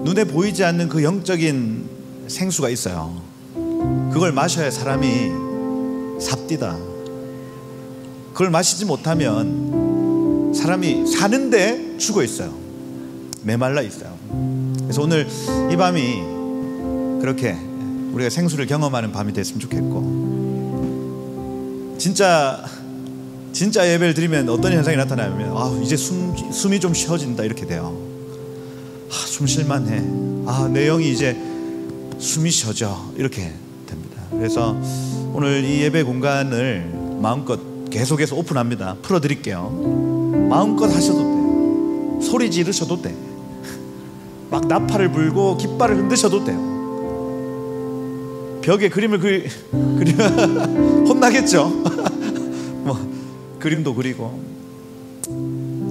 눈에 보이지 않는 그 영적인 생수가 있어요. 그걸 마셔야 사람이 삽디다. 그걸 마시지 못하면 사람이 사는데 죽어 있어요. 메말라 있어요. 그래서 오늘 이 밤이 그렇게 우리가 생수를 경험하는 밤이 됐으면 좋겠고, 진짜 예배를 드리면 어떤 현상이 나타나면 이제 숨이 좀 쉬어진다 이렇게 돼요. 숨 쉴만해. 내 영이 이제 숨이 쉬어져 이렇게 됩니다. 그래서 오늘 이 예배 공간을 마음껏 계속해서 오픈합니다. 풀어드릴게요. 마음껏 하셔도 돼요. 소리 지르셔도 돼. 막 나팔을 불고 깃발을 흔드셔도 돼요. 벽에 그림을 그리면 혼나겠죠. 뭐 그림도 그리고.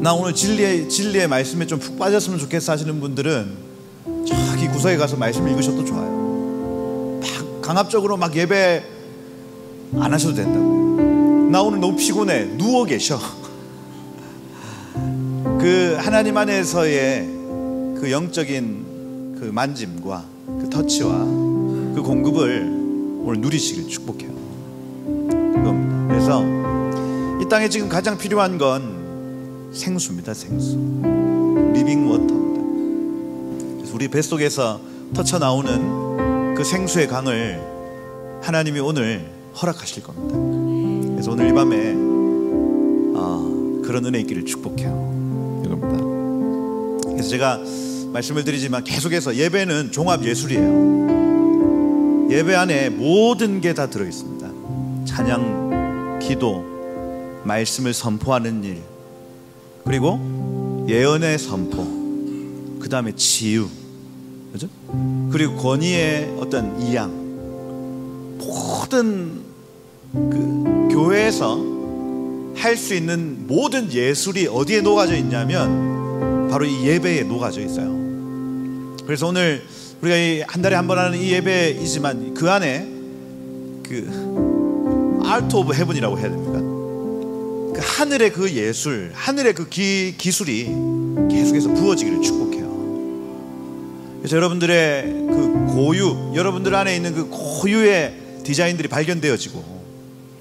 나 오늘 진리의 말씀에 좀 푹 빠졌으면 좋겠어 하시는 분들은 저기 구석에 가서 말씀 읽으셔도 좋아요. 막 강압적으로 막 예배 안 하셔도 된다고. 나 오늘 너무 피곤해. 누워 계셔. 그 하나님 안에서의 그 영적인 그 만짐과 그 터치와 그 공급을 오늘 누리시길 축복해요. 그겁니다. 그래서 이 땅에 지금 가장 필요한 건 생수입니다. 생수. 리빙 워터입니다. 그래서 우리 뱃속에서 터쳐 나오는 그 생수의 강을 하나님이 오늘 허락하실 겁니다. 그래서 오늘 이 밤에 그런 은혜 있기를 축복해요. 이겁니다. 그래서 제가 말씀을 드리지만 계속해서 예배는 종합 예술이에요. 예배 안에 모든 게 다 들어있습니다. 찬양, 기도, 말씀을 선포하는 일, 그리고 예언의 선포, 그 다음에 치유, 그죠? 그리고 권위의 어떤 이양, 모든 그 교회에서 할 수 있는 모든 예술이 어디에 녹아져 있냐면 바로 이 예배에 녹아져 있어요. 그래서 오늘 우리가 한 달에 한 번 하는 이 예배이지만 그 안에 그 아트 오브 헤븐이라고 해야 됩니까? 그 하늘의 그 예술, 하늘의 그 기술이 계속해서 부어지기를 축복해요. 그래서 여러분들의 그 고유, 여러분들 안에 있는 그 고유의 디자인들이 발견되어지고,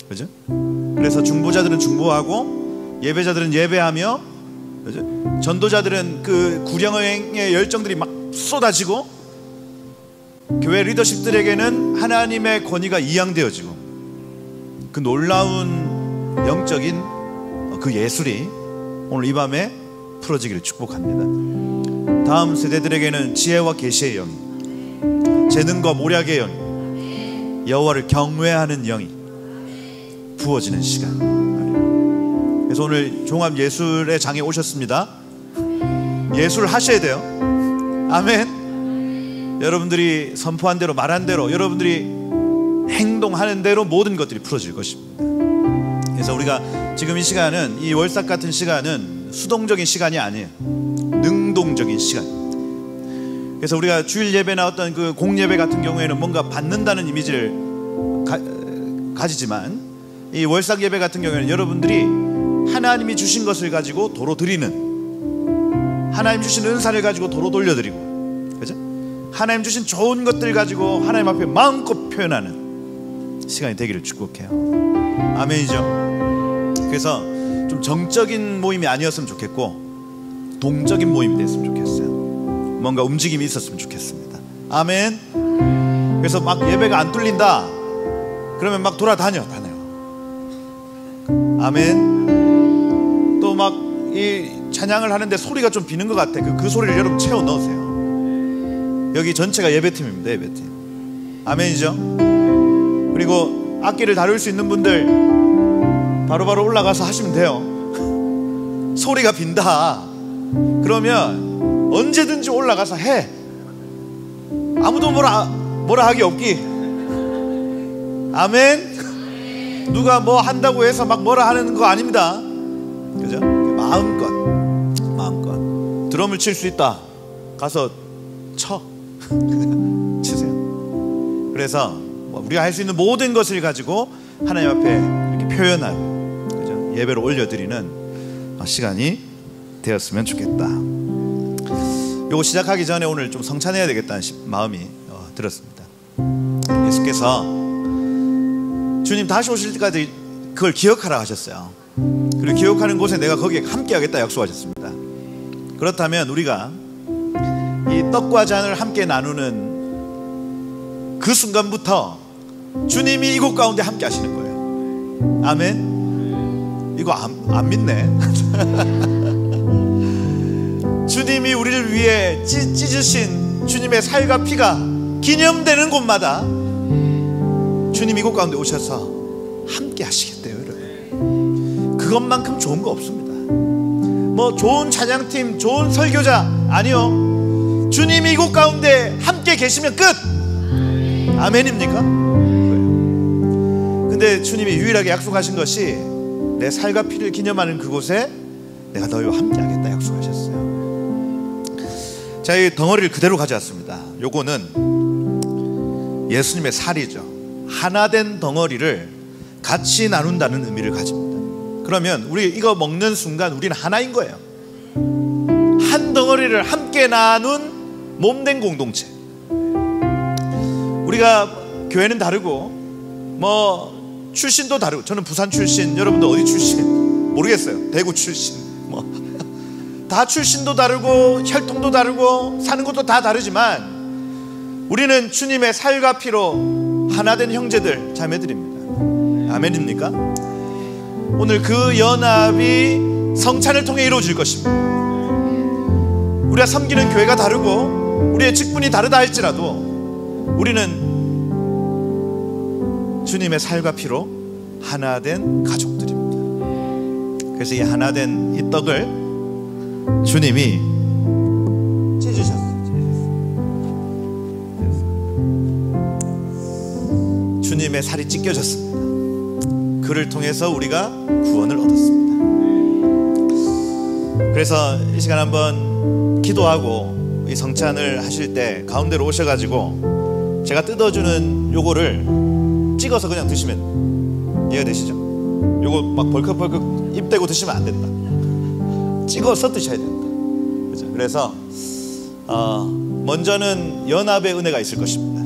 그죠? 그래서 중보자들은 중보하고 예배자들은 예배하며, 그죠? 전도자들은 그 구령의 열정들이 막 쏟아지고, 교회 리더십들에게는 하나님의 권위가 이양되어지고, 그 놀라운 영적인 그 예술이 오늘 이 밤에 풀어지기를 축복합니다. 다음 세대들에게는 지혜와 계시의 영, 재능과 모략의 영, 여호와를 경외하는 영이 부어지는 시간. 그래서 오늘 종합예술의 장에 오셨습니다. 예술 하셔야 돼요. 아멘. 여러분들이 선포한 대로, 말한 대로, 여러분들이 행동하는 대로 모든 것들이 풀어질 것입니다. 그래서 우리가 지금 이 시간은, 이 월삭 같은 시간은 수동적인 시간이 아니에요. 능동적인 시간. 그래서 우리가 주일 예배나 어떤 그 공예배 같은 경우에는 뭔가 받는다는 이미지를 가지지만, 이 월삭 예배 같은 경우에는 여러분들이 하나님이 주신 것을 가지고 도로 드리는, 하나님 주신 은사를 가지고 도로 돌려드리고, 그죠? 하나님 주신 좋은 것들 가지고 하나님 앞에 마음껏 표현하는 시간이 되기를 축복해요. 아멘이죠? 그래서 좀 정적인 모임이 아니었으면 좋겠고 동적인 모임이 됐으면 좋겠어요. 뭔가 움직임이 있었으면 좋겠습니다. 아멘. 그래서 막 예배가 안 뚫린다 그러면 막 돌아다녀요. 아멘. 또 막 이 찬양을 하는데 소리가 좀 비는 것 같아. 그 소리를 여러분 채워 넣으세요. 여기 전체가 예배팀입니다. 예배팀. 아멘이죠? 그리고 악기를 다룰 수 있는 분들 바로바로 올라가서 하시면 돼요. 소리가 빈다 그러면 언제든지 올라가서 해. 아무도 뭐라 하기 없기. 아멘. 누가 뭐 한다고 해서 막 뭐라 하는 거 아닙니다. 그죠? 마음껏 드럼을 칠 수 있다 가서 치세요. 그래서 우리가 할 수 있는 모든 것을 가지고 하나님 앞에 이렇게 표현하는, 그죠? 예배로 올려드리는 시간이 되었으면 좋겠다. 요거 시작하기 전에 오늘 좀 성찬해야 되겠다는 마음이 들었습니다. 예수께서 주님 다시 오실 때까지 그걸 기억하라 하셨어요. 그리고 기억하는 곳에 내가 거기에 함께 하겠다 약속하셨습니다. 그렇다면 우리가 이 떡과 잔을 함께 나누는 그 순간부터 주님이 이곳 가운데 함께 하시는 거예요. 아멘. 이거 안 믿네. 주님이 우리를 위해 찢으신 주님의 살과 피가 기념되는 곳마다 주님 이곳 가운데 오셔서 함께 하시겠대요, 여러분. 그것만큼 좋은 거 없습니다. 뭐 좋은 찬양팀, 좋은 설교자, 아니요. 주님이 이곳 가운데 함께 계시면 끝. 아멘입니까? 근데 주님이 유일하게 약속하신 것이 내 살과 피를 기념하는 그곳에 내가 너희와 함께 하겠다 약속하셨어요. 자, 이 덩어리를 그대로 가져왔습니다. 요거는 예수님의 살이죠. 하나 된 덩어리를 같이 나눈다는 의미를 가집니다. 그러면 우리 이거 먹는 순간 우리는 하나인 거예요. 한 덩어리를 함께 나눈 몸된 공동체. 우리가 교회는 다르고 뭐 출신도 다르고, 저는 부산 출신, 여러분들 어디 출신 모르겠어요. 대구 출신, 뭐 다 출신도 다르고 혈통도 다르고 사는 것도 다 다르지만 우리는 주님의 살과 피로 하나된 형제들 자매들입니다. 아멘입니까? 오늘 그 연합이 성찬을 통해 이루어질 것입니다. 우리가 섬기는 교회가 다르고 우리의 직분이 다르다 할지라도 우리는 주님의 살과 피로 하나된 가족들입니다. 그래서 이 하나된 이 떡을 주님이 찢으셨어요. 주님의 살이 찢겨졌습니다. 그를 통해서 우리가 구원을 얻었습니다. 그래서 이 시간 한번 기도하고 이 성찬을 하실 때 가운데로 오셔가지고 제가 뜯어주는 요거를 찍어서 그냥 드시면 이해가 되시죠? 요거 막 벌컥벌컥 입 대고 드시면 안 된다. 찍어서 드셔야 된다. 그죠? 그래서 먼저는 연합의 은혜가 있을 것입니다.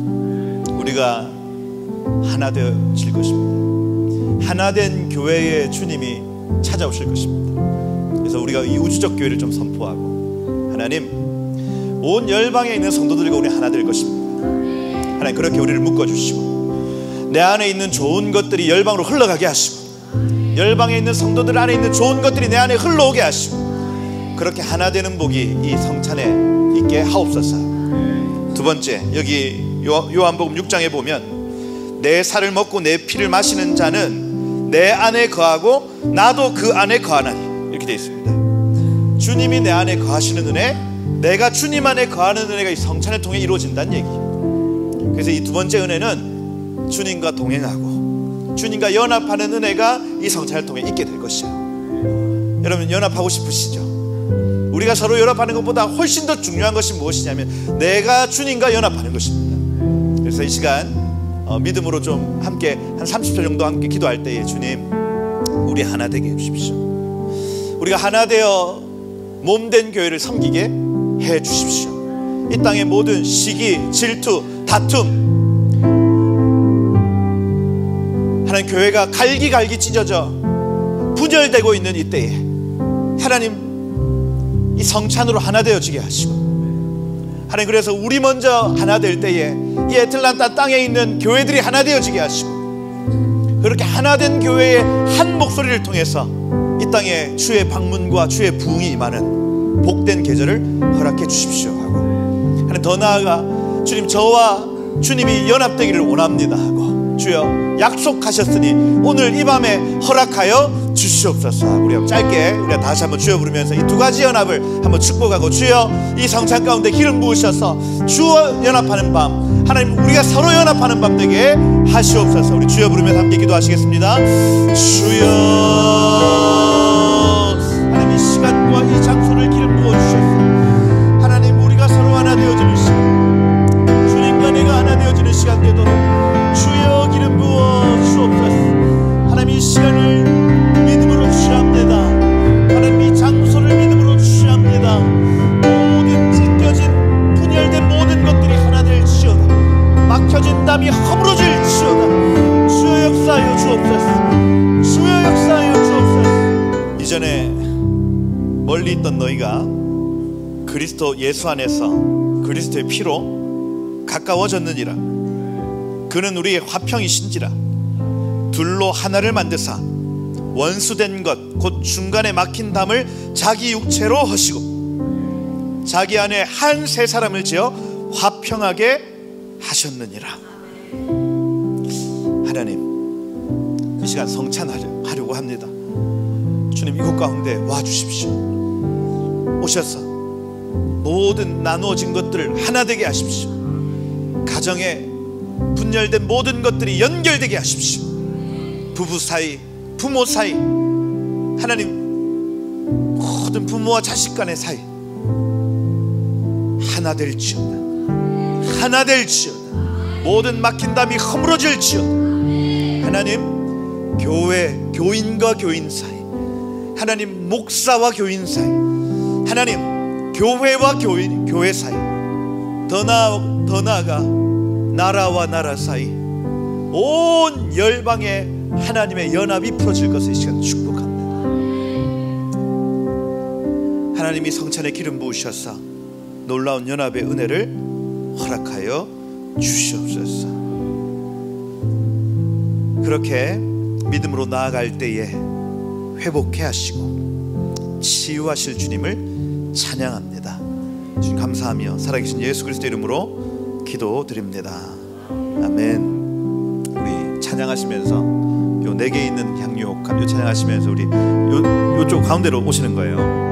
우리가 하나 되어질 것입니다. 하나된 교회에 주님이 찾아오실 것입니다. 그래서 우리가 이 우주적 교회를 좀 선포하고, 하나님 온 열방에 있는 성도들과 우리 하나 될 것입니다. 하나님 그렇게 우리를 묶어주시고 내 안에 있는 좋은 것들이 열방으로 흘러가게 하시고 열방에 있는 성도들 안에 있는 좋은 것들이 내 안에 흘러오게 하시고 그렇게 하나 되는 복이 이 성찬에 있게 하옵소서. 두 번째, 여기 요한복음 6장에 보면 내 살을 먹고 내 피를 마시는 자는 내 안에 거하고 나도 그 안에 거하나니 이렇게 되어 있습니다. 주님이 내 안에 거하시는 은혜, 내가 주님 안에 거하는 은혜가 이 성찬을 통해 이루어진다는 얘기예요. 그래서 이 두 번째 은혜는 주님과 동행하고 주님과 연합하는 은혜가 이 성찬을 통해 있게 될 것이에요. 여러분 연합하고 싶으시죠? 우리가 서로 연합하는 것보다 훨씬 더 중요한 것이 무엇이냐면 내가 주님과 연합하는 것입니다. 그래서 이 시간 믿음으로 좀 함께 한 30초 정도 함께 기도할 때에 주님 우리 하나 되게 해주십시오. 우리가 하나 되어 몸된 교회를 섬기게 해주십시오. 이 땅의 모든 시기, 질투, 다툼, 하나님 교회가 갈기갈기 찢어져 분열되고 있는 이때에 하나님 이 성찬으로 하나 되어지게 하시고, 하나님 그래서 우리 먼저 하나 될 때에 이 애틀란타 땅에 있는 교회들이 하나 되어지게 하시고 그렇게 하나 된 교회의 한 목소리를 통해서 이 땅에 주의 방문과 주의 부흥이 임하는 복된 계절을 허락해 주십시오 하고, 하나님 더 나아가 주님 저와 주님이 연합되기를 원합니다 하고 주여 약속하셨으니 오늘 이 밤에 허락하여 주시옵소서. 우리가 짧게 우리가 다시 한번 주여 부르면서 이 두 가지 연합을 한번 축복하고, 주여 이 성찬 가운데 기름 부으셔서 주와 연합하는 밤, 하나님 우리가 서로 연합하는 밤 되게 하시옵소서. 우리 주여 부르면서 함께 기도하시겠습니다. 주여, 하나님 이 시간과 이 장소를 기름 부어주셔서 하나님 우리가 서로 하나 되어지는 시간, 주님과 내가 하나 되어지는 시간 되도록 주여 기름 부어 주옵소서. 하나님 이 시간을 믿음으로 취합니다. 하나님 이 장소를 믿음으로 취합니다. 모든 찢겨진 담이 허물어질지어다. 주여 역사하여 주옵소서. 주여 역사하여 주옵소서. 이전에 멀리 있던 너희가 그리스도 예수 안에서 그리스도의 피로 가까워졌느니라. 그는 우리의 화평이신지라. 둘로 하나를 만드사 원수된 것 곧 중간에 막힌 담을 자기 육체로 하시고 자기 안에 한 세 사람을 지어 화평하게 하셨느니라. 하나님, 이 시간 성찬하려고 합니다. 주님, 이곳 가운데 와주십시오. 오셔서 모든 나누어진 것들을 하나 되게 하십시오. 가정에 분열된 모든 것들이 연결되게 하십시오. 부부 사이, 부모 사이, 하나님, 모든 부모와 자식 간의 사이 하나 될지어다. 하나 될지어다. 모든 막힌 담이 허물어질지어다. 하나님, 교회, 교인과 교인 사이, 하나님, 목사와 교인 사이, 하나님, 교회와 교회 사이, 더 나아가 나라와 나라 사이, 온 열방에 하나님의 연합이 풀어질 것을 이 시간 축복합니다. 하나님이 성찬의 기름 부으셔서 놀라운 연합의 은혜를 허락하여 주시옵소서. 그렇게 믿음으로 나아갈 때에 회복해 하시고 치유하실 주님을 찬양합니다. 주님 감사하며 살아계신 예수 그리스도 이름으로 기도드립니다. 아멘. 우리 찬양하시면서 요 4개 있는 향유 감유 찬양하시면서 우리 요쪽 가운데로 오시는 거예요.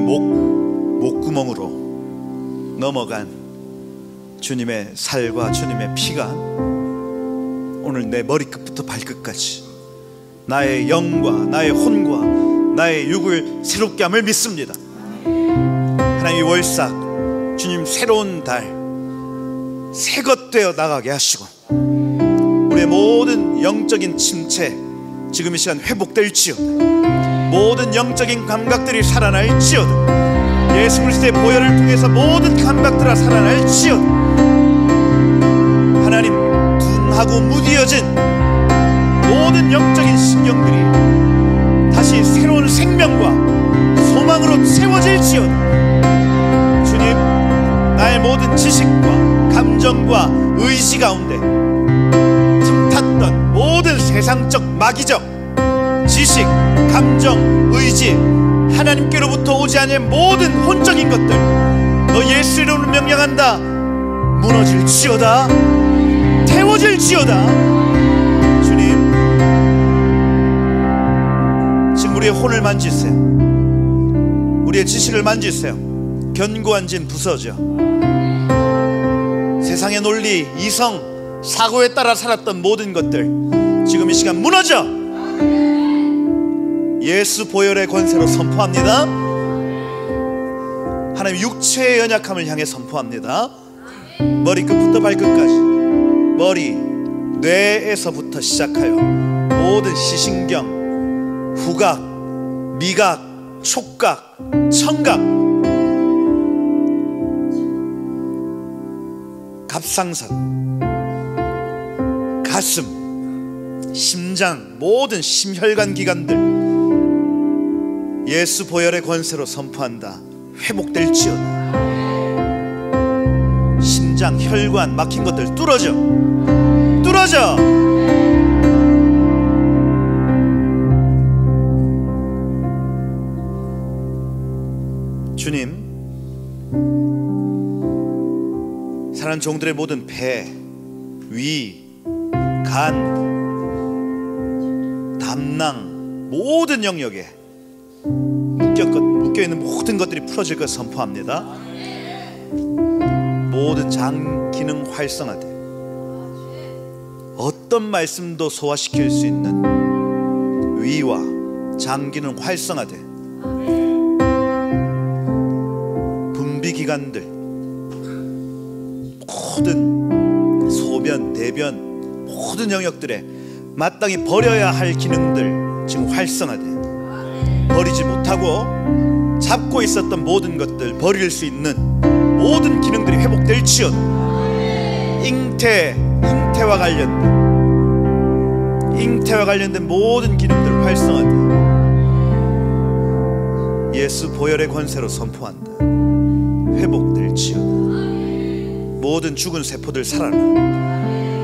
목구멍으로 넘어간 주님의 살과 주님의 피가 오늘 내 머리끝부터 발끝까지 나의 영과 나의 혼과 나의 육을 새롭게 함을 믿습니다. 하나님, 이 월삭 주님 새로운 달 새것 되어 나가게 하시고 우리의 모든 영적인 침체 지금 이 시간 회복될지어다. 모든 영적인 감각들이 살아날지어다. 예수 그리스도의 보혈을 통해서 모든 감각들이 살아날지어다. 하나님, 둔하고 무디어진 모든 영적인 신경들이 다시 새로운 생명과 소망으로 채워질지어다. 주님, 나의 모든 지식과 감정과 의지 가운데 틈탔던 모든 세상적 마귀적 지식, 감정, 의지, 하나님께로부터 오지 않은 모든 혼적인 것들 너 예수 이름으로 명령한다. 무너질지어다. 태워질지어다. 주님, 지금 우리의 혼을 만지세요. 우리의 지식을 만지세요. 견고한 짐 부서져. 세상의 논리, 이성, 사고에 따라 살았던 모든 것들 지금 이 시간 무너져. 예수 보혈의 권세로 선포합니다. 하나님, 육체의 연약함을 향해 선포합니다. 머리끝부터 발끝까지, 머리, 뇌에서부터 시작하여 모든 시신경, 후각, 미각, 촉각, 청각, 갑상선, 가슴, 심장, 모든 심혈관 기관들 예수 보혈의 권세로 선포한다. 회복될지어다. 심장, 혈관 막힌 것들 뚫어져. 뚫어져. 주님, 사랑하는 종들의 모든 배, 위, 간, 담낭 모든 영역에 묶여있는 모든 것들이 풀어질 것 선포합니다. 모든 장 기능 활성화돼 어떤 말씀도 소화시킬 수 있는 위와 장 기능 활성화돼 분비기관들 모든 소변, 대변 모든 영역들에 마땅히 버려야 할 기능들 지금 활성화돼 버리지 못하고 잡고 있었던 모든 것들 버릴 수 있는 모든 기능들이 회복될지어다. 잉태와 관련된 모든 기능들 활성화돼 예수 보혈의 권세로 선포한다. 회복될지어다. 모든 죽은 세포들 살아나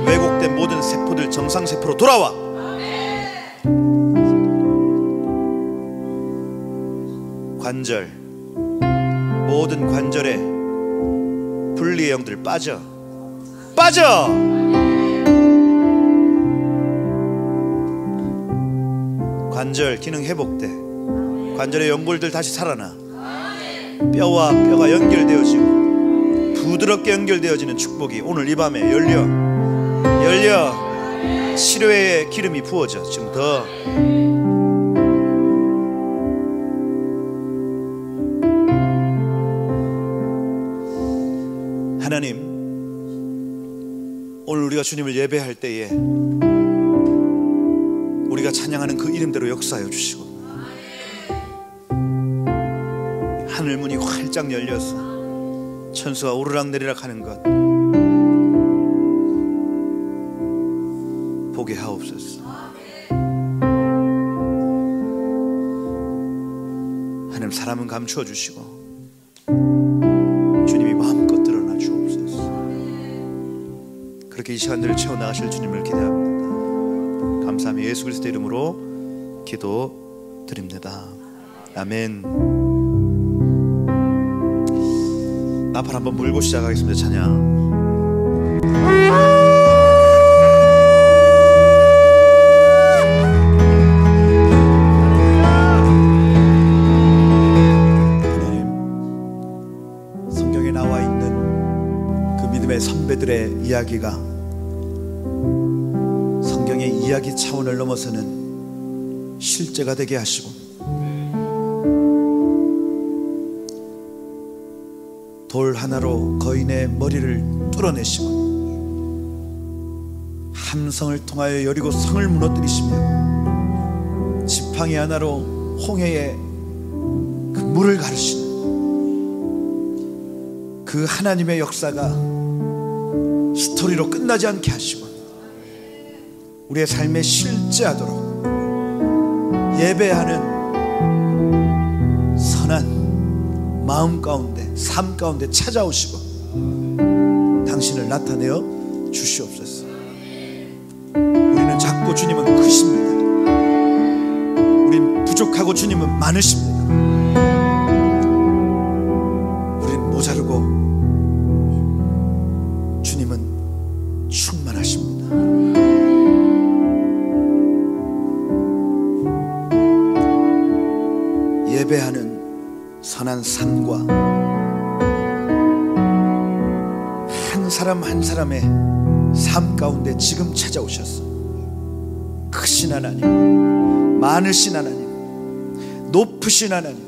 왜곡된 모든 세포들 정상세포로 돌아와. 관절, 모든 관절에 분리의 영들 빠져 관절 기능 회복돼. 관절의 연골들 다시 살아나 뼈와 뼈가 연결되어지고 부드럽게 연결되어지는 축복이 오늘 이 밤에 열려 치료의 기름이 부어져. 지금 더 하나님, 오늘 우리가 주님을 예배할 때에 우리가 찬양하는 그 이름대로 역사하여 주시고 하늘문이 활짝 열려서 천수가 오르락내리락 하는 것 보게 하옵소서. 하나님, 사람은 감추어 주시고 주님이 마음껏 드러나 주옵소서. 그렇게 이 시간들을 채워나가실 주님을 기대합니다. 감사하며 예수 그리스도 이름으로 기도드립니다. 아멘. 나팔 한번 불고 시작하겠습니다. 찬양. 하나님 하나님의 선배들의 이야기가 성경의 이야기 차원을 넘어서는 실제가 되게 하시고, 돌 하나로 거인의 머리를 뚫어내시고, 함성을 통하여 여리고 성을 무너뜨리시며, 지팡이 하나로 홍해의 그 물을 가르시는 그 하나님의 역사가 스토리로 끝나지 않게 하시고, 우리의 삶에 실제하도록 예배하는 선한 마음 가운데, 삶 가운데 찾아오시고 당신을 나타내어 주시옵소서. 우리는 작고 주님은 크십니다. 우린 부족하고 주님은 많으십니다. 우린 모자르고 주님은 충만하십니다. 예배하는 선한 삶과 한 사람 한 사람의 삶 가운데 지금 찾아오셨어. 크신 하나님, 많으신 하나님, 높으신 하나님,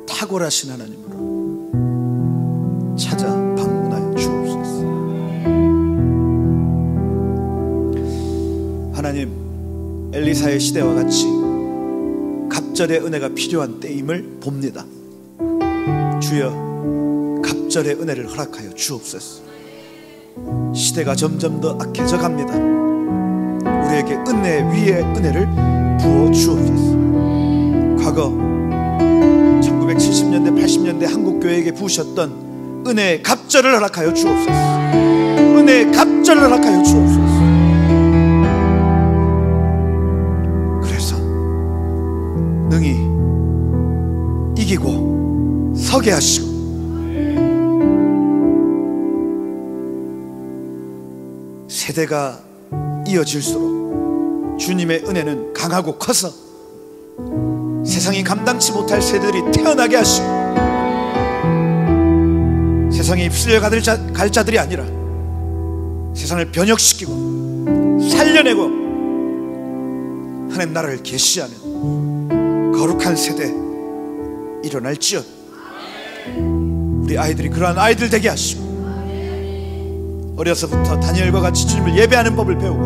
탁월하신 하나님으로 찾아 방문하여 주옵소서. 하나님, 엘리사의 시대와 같이 갑절의 은혜가 필요한 때임을 봅니다. 주여, 갑절의 은혜를 허락하여 주옵소서. 시대가 점점 더 악해져 갑니다. 우리에게 은혜 위에 은혜를 부어 주옵소서. 과거 1970년대 80년대 한국교회에게 부으셨던 은혜의 갑절을 허락하여 주옵소서. 은혜의 갑절을 허락하여 주옵소서. 그래서 능히 이기고 서게 하시고, 세대가 이어질수록 주님의 은혜는 강하고 커서 세상이 감당치 못할 세대들이 태어나게 하시고, 세상에 입술려 갈 자들이 아니라 세상을 변혁시키고 살려내고 하나님 나라를 계시하는 거룩한 세대 일어날지어다. 우리 아이들이 그러한 아이들 되게 하시고, 어려서부터 다니엘과 같이 주님을 예배하는 법을 배우고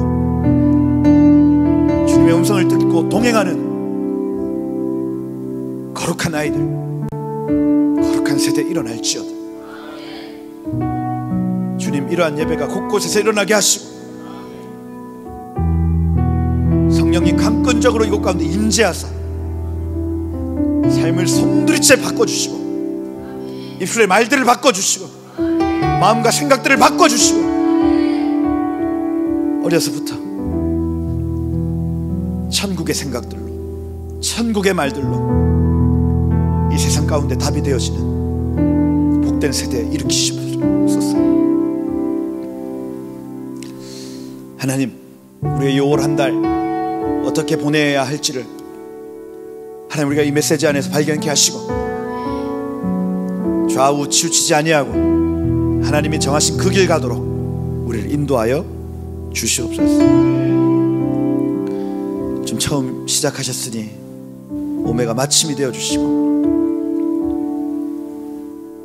주님의 음성을 듣고 동행하는 거룩한 아이들, 거룩한 세대 일어날지어다. 주님, 이러한 예배가 곳곳에서 일어나게 하시고 성령님 강권적으로 이곳 가운데 임재하사 삶을 송두리째 바꿔주시고, 입술의 말들을 바꿔주시고, 마음과 생각들을 바꿔주시고, 어려서부터 천국의 생각들로, 천국의 말들로 이 세상 가운데 답이 되어지는 복된 세대에 일으키시옵소서. 하나님, 우리의 이 올 한 달 어떻게 보내야 할지를 하나님, 우리가 이 메시지 안에서 발견케 하시고 좌우 치우치지 아니하고 하나님이 정하신 그 길 가도록 우리를 인도하여 주시옵소서. 좀 처음 시작하셨으니 오메가 마침이 되어 주시고,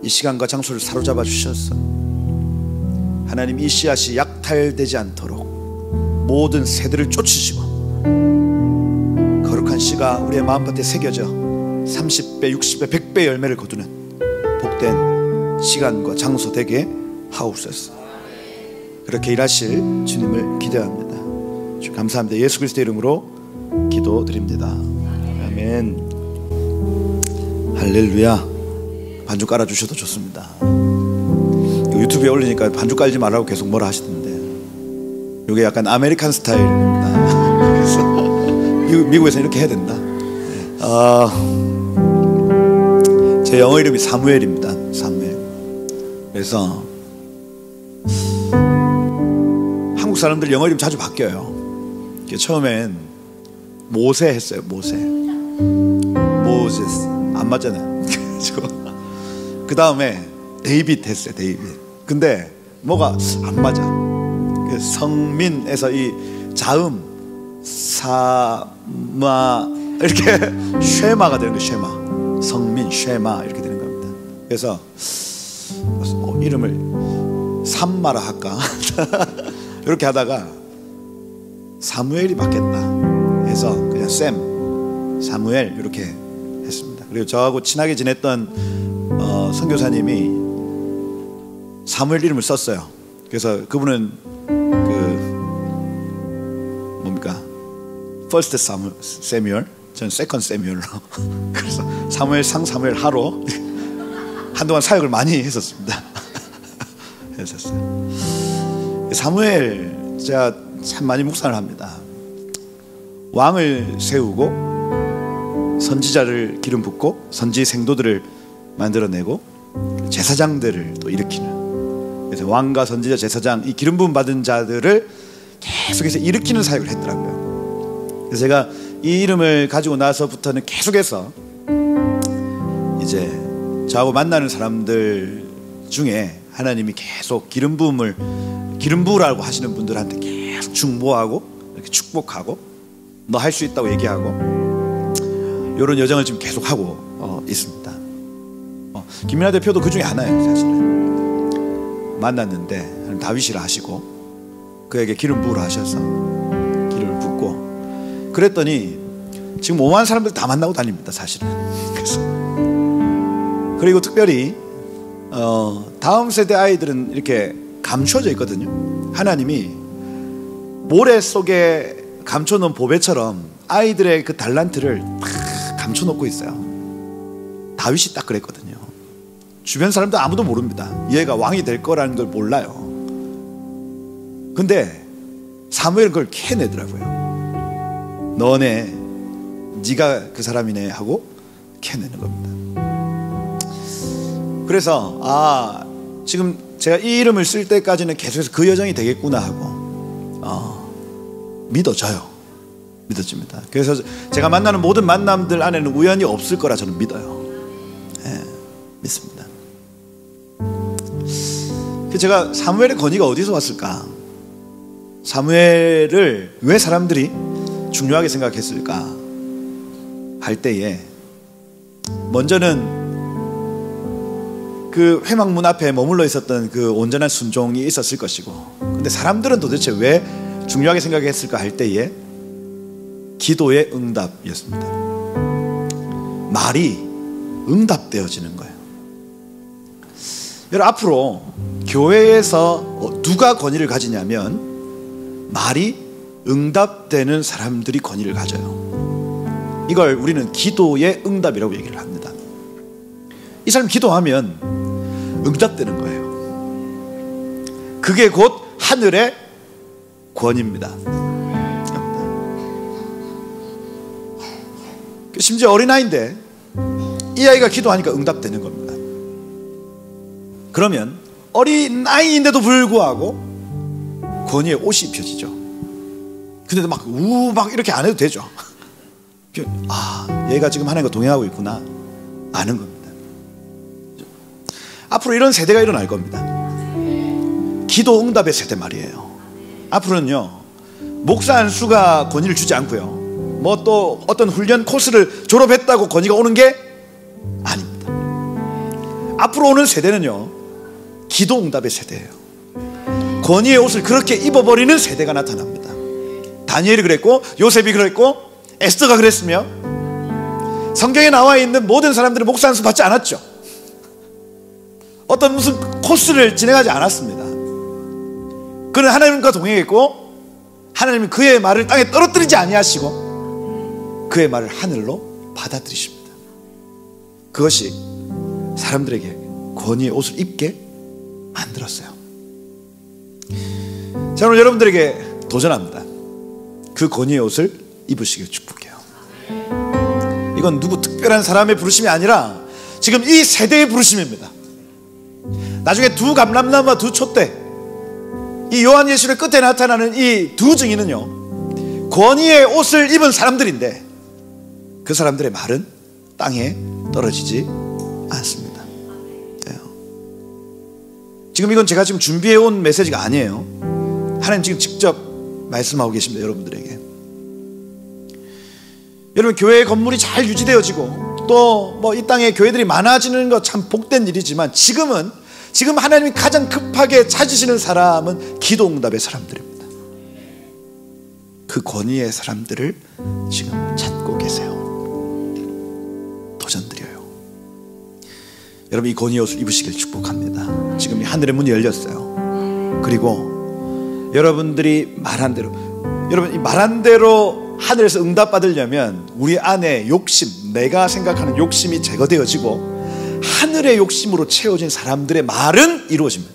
이 시간과 장소를 사로잡아 주셔서 하나님, 이 씨앗이 약탈되지 않도록 모든 새들을 쫓으시고 거룩한 씨가 우리의 마음밭에 새겨져 30배, 60배, 100배 열매를 거두는 복된 시간과 장소 되게 하옵소서. 그렇게 일하실 주님을 기대합니다. 주 감사합니다. 예수 그리스도의 이름으로 기도드립니다. 아멘. 할렐루야. 반주 깔아주셔도 좋습니다. 유튜브에 올리니까 반주 깔지 말라고 계속 뭐라 하시던데, 이게 약간 아메리칸 스타일입니다. 그래서 미국에서 이렇게 해야 된다. 제 영어 이름이 사무엘입니다. 사무엘. 그래서 한국 사람들 영어 이름 자주 바뀌어요. 처음엔 모세 했어요. 모세스 안 맞잖아요. 그 다음에 데이빗 했어요. 데이빗. 근데 뭐가 안 맞아. 성민에서 이 자음 사마 이렇게 쉐마가 되는 거예요. 쉐마. 성민 쉐마 이렇게 되는 겁니다. 그래서 이름을 삼마라 할까 이렇게 하다가 사무엘이 맞겠다 해서 그냥 샘 사무엘 이렇게 했습니다. 그리고 저하고 친하게 지냈던 선교사님이 사무엘 이름을 썼어요. 그래서 그분은 뭡니까? First Samuel, 저는 Second Samuel로 그래서 사무엘상 사무엘하로 한동안 사역을 많이 했었습니다. 했었어요. 사무엘 제가 참 많이 묵상을 합니다. 왕을 세우고 선지자를 기름 붓고 선지 생도들을 만들어내고 제사장들을 또 일으키는, 그래서 왕과 선지자 제사장 이 기름 부음 받은 자들을 계속해서 일으키는 사역을 했더라고요. 그래서 제가 이 이름을 가지고 나서부터는 계속해서 이제 저하고 만나는 사람들 중에 하나님이 계속 기름 부으라고 하시는 분들한테 계속 중보하고 이렇게 축복하고 너 할 수 있다고 얘기하고 이런 여정을 지금 계속 하고 있습니다. 김민하 대표도 그 중에 하나예요. 사실은 만났는데 다윗이라 하시고 그에게 기름 부으라 하셔서 기름을 붓고 그랬더니 지금 5만 사람들 다 만나고 다닙니다. 사실은. 그래서 그리고 특별히 다음 세대 아이들은 이렇게 감춰져 있거든요. 하나님이 모래 속에 감춰놓은 보배처럼 아이들의 그 달란트를 딱 감춰놓고 있어요. 다윗이 딱 그랬거든요. 주변 사람도 아무도 모릅니다. 얘가 왕이 될 거라는 걸 몰라요. 근데 사무엘은 그걸 캐내더라고요. 네가 그 사람이네 하고 캐내는 겁니다. 그래서 지금 제가 이 이름을 쓸 때까지는 계속해서 그 여정이 되겠구나 하고 믿어집니다. 그래서 제가 만나는 모든 만남들 안에는 우연이 없을 거라 저는 믿어요. 믿습니다. 제가 사무엘의 권위가 어디서 왔을까? 사무엘을 왜 사람들이 중요하게 생각했을까 할 때에 먼저는 그 회막문 앞에 머물러 있었던 그 온전한 순종이 있었을 것이고, 근데 사람들은 도대체 왜 중요하게 생각했을까 할 때에 기도의 응답이었습니다. 말이 응답되어지는 거예요. 여러분, 앞으로 교회에서 누가 권위를 가지냐면 말이 응답되는 사람들이 권위를 가져요. 이걸 우리는 기도의 응답이라고 얘기를 합니다. 이 사람 기도하면 응답되는 거예요. 그게 곧 하늘의 권위입니다. 심지어 어린아이인데 이 아이가 기도하니까 응답되는 겁니다. 그러면 어린아이인데도 불구하고 권위의 옷이 입혀지죠. 근데도 막 이렇게 안 해도 되죠. 얘가 지금 하나님과 동행하고 있구나 아는 겁니다. 앞으로 이런 세대가 일어날 겁니다. 기도 응답의 세대 말이에요. 앞으로는요, 목사 한 수가 권위를 주지 않고요, 뭐 또 어떤 훈련 코스를 졸업했다고 권위가 오는 게 아닙니다. 앞으로 오는 세대는요, 기도 응답의 세대예요. 권위의 옷을 그렇게 입어버리는 세대가 나타납니다. 다니엘이 그랬고, 요셉이 그랬고, 에스더가 그랬으며, 성경에 나와 있는 모든 사람들은 목사 한 수 받지 않았죠. 어떤 무슨 코스를 진행하지 않았습니다. 그는 하나님과 동행했고, 하나님은 그의 말을 땅에 떨어뜨리지 아니하시고 그의 말을 하늘로 받아들이십니다. 그것이 사람들에게 권위의 옷을 입게 만들었어요. 자, 오늘 여러분들에게 도전합니다. 그 권위의 옷을 입으시길 축복해요. 이건 누구 특별한 사람의 부르심이 아니라 지금 이 세대의 부르심입니다. 나중에 두 감람나무와 두 촛대, 이 요한 예수의 끝에 나타나는 이 두 증인은요, 권위의 옷을 입은 사람들인데 그 사람들의 말은 땅에 떨어지지 않습니다. 지금 이건 제가 지금 준비해온 메시지가 아니에요. 하나님 지금 직접 말씀하고 계십니다, 여러분들에게. 여러분, 교회 건물이 잘 유지되어지고 또 뭐 이 땅에 교회들이 많아지는 거 참 복된 일이지만 지금 하나님이 가장 급하게 찾으시는 사람은 기도응답의 사람들입니다. 그 권위의 사람들을 지금 찾고 계세요. 도전드려요. 여러분, 이 권위의 옷을 입으시길 축복합니다. 지금 하늘의 문이 열렸어요. 그리고 여러분들이 말한 대로, 여러분, 이 말한 대로 하늘에서 응답받으려면 우리 안에 욕심, 내가 생각하는 욕심이 제거되어지고 하늘의 욕심으로 채워진 사람들의 말은 이루어집니다.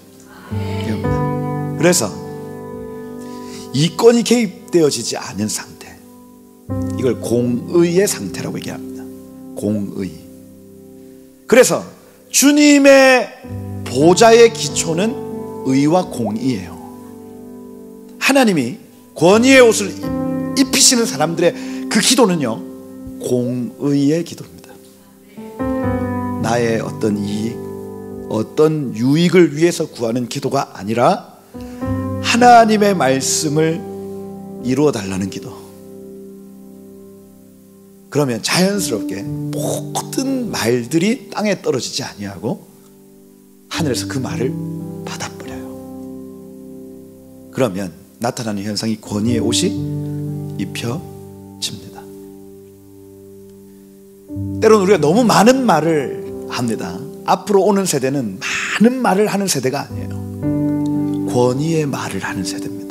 그래서 이권이 개입되어지지 않은 상태, 이걸 공의의 상태라고 얘기합니다. 공의. 그래서 주님의 보좌의 기초는 의와 공의예요. 하나님이 권위의 옷을 입히시는 사람들의 그 기도는요, 공의의 기도입니다. 나의 어떤 이익, 어떤 유익을 위해서 구하는 기도가 아니라 하나님의 말씀을 이루어 달라는 기도. 그러면 자연스럽게 모든 말들이 땅에 떨어지지 아니하고 하늘에서 그 말을 받아버려요. 그러면 나타나는 현상이 권위의 옷이 입혀집니다. 때로는 우리가 너무 많은 말을 합니다. 앞으로 오는 세대는 많은 말을 하는 세대가 아니에요. 권위의 말을 하는 세대입니다.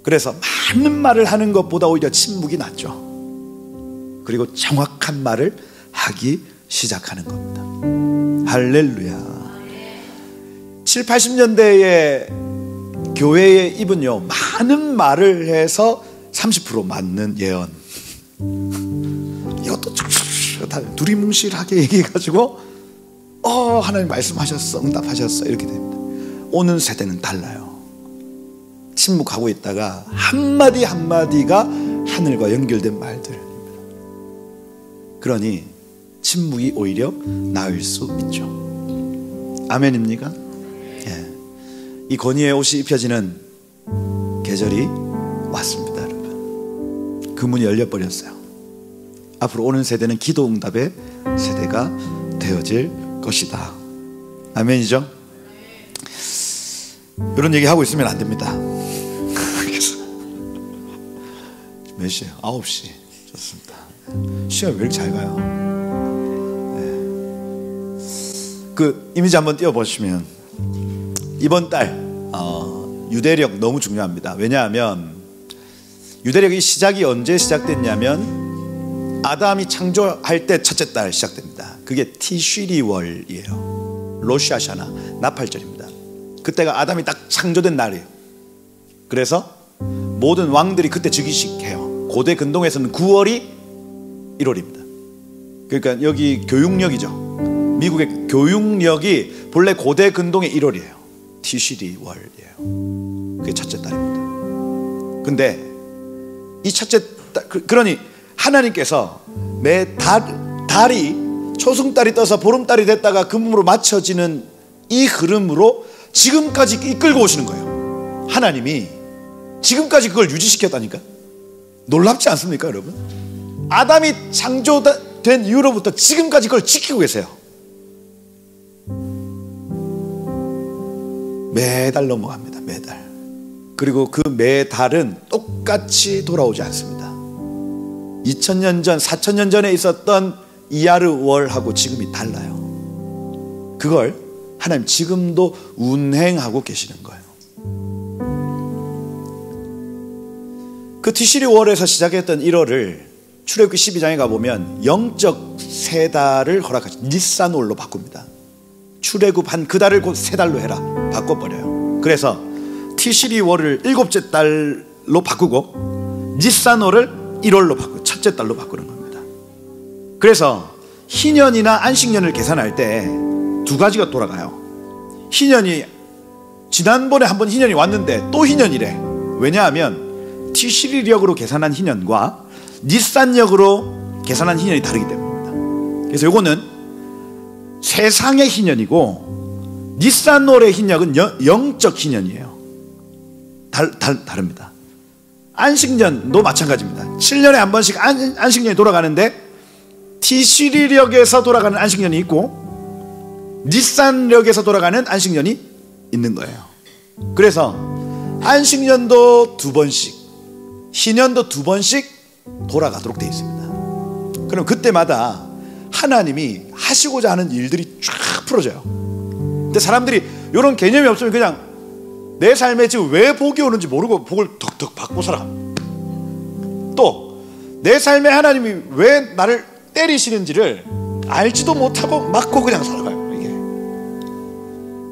그래서 많은 말을 하는 것보다 오히려 침묵이 낫죠. 그리고 정확한 말을 하기 시작하는 겁니다. 할렐루야. 7, 80년대의 교회의 입은요, 많은 말을 해서 30% 맞는 예언, 이것도 두리뭉실하게 얘기해가지고 하나님 말씀하셨어, 응답하셨어, 이렇게 됩니다. 오는 세대는 달라요. 침묵하고 있다가 한마디 한마디가 하늘과 연결된 말들. 그러니 침묵이 오히려 나을 수 있죠. 아멘입니까? 예. 이 권위의 옷이 입혀지는 계절이 왔습니다, 여러분. 그 문이 열려버렸어요. 앞으로 오는 세대는 기도 응답의 세대가 되어질 것이다. 아멘이죠? 이런 얘기 하고 있으면 안 됩니다. 몇 시에요? 9시. 좋습니다. 시간이 왜 이렇게 잘 가요? 네. 그 이미지 한번 띄워보시면, 이번 달 유대력 너무 중요합니다. 왜냐하면 유대력이 시작이 언제 시작됐냐면 아담이 창조할 때 첫째 달 시작됩니다. 그게 티쉬리월이에요. 로시아샤나 나팔절입니다. 그때가 아담이 딱 창조된 날이에요. 그래서 모든 왕들이 그때 즉위식해요. 고대 근동에서는 9월이 1월입니다. 그러니까 여기 교육력이죠. 미국의 교육력이 본래 고대 근동의 1월이에요. 티쉬리월이에요. 그게 첫째 달입니다. 근데 이 첫째 달, 그러니 하나님께서 매 달이 초승달이 떠서 보름달이 됐다가 금음으로 맞춰지는 이 흐름으로 지금까지 이끌고 오시는 거예요. 하나님이 지금까지 그걸 유지시켰다니까. 놀랍지 않습니까, 여러분? 아담이 창조된 이후로부터 지금까지 그걸 지키고 계세요. 매달 넘어갑니다. 매달. 그리고 그 매달은 똑같이 돌아오지 않습니다. 2000년 전, 4000년 전에 있었던 이야르월하고 지금이 달라요. 그걸 하나님 지금도 운행하고 계시는 거예요. 그 티시리월에서 시작했던 1월을 출애굽기 12장에 가보면 영적 세 달을 허락하시, 니산월로 바꿉니다. 출애굽 한 그 달을 곧 세 달로 해라, 바꿔버려요. 그래서 티시리월을 7째 달로 바꾸고 니산월을 1월로 바꾸고 첫째 달로 바꾸는 겁니다. 그래서 희년이나 안식년을 계산할 때 두 가지가 돌아가요. 희년이 지난번에 한번 희년이 왔는데 또 희년이래. 왜냐하면 티시리력으로 계산한 희년과 니산력으로 계산한 희년이 다르기 때문입니다. 그래서 요거는 세상의 희년이고 니산월의 희년은 영적 희년이에요. 다릅니다. 안식년도 마찬가지입니다. 7년에 한 번씩 안식년이 돌아가는데 티시리력에서 돌아가는 안식년이 있고 니산력에서 돌아가는 안식년이 있는 거예요. 그래서 안식년도 2번씩, 희년도 2번씩 돌아가도록 되어 있습니다. 그럼 그때마다 하나님이 하시고자 하는 일들이 쫙 풀어져요. 근데 사람들이 이런 개념이 없으면 그냥 내 삶에 지금 왜 복이 오는지 모르고 복을 덕덕 받고 살아. 또 내 삶에 하나님이 왜 나를 때리시는지를 알지도 못하고 맞고 그냥 살아가요. 이게.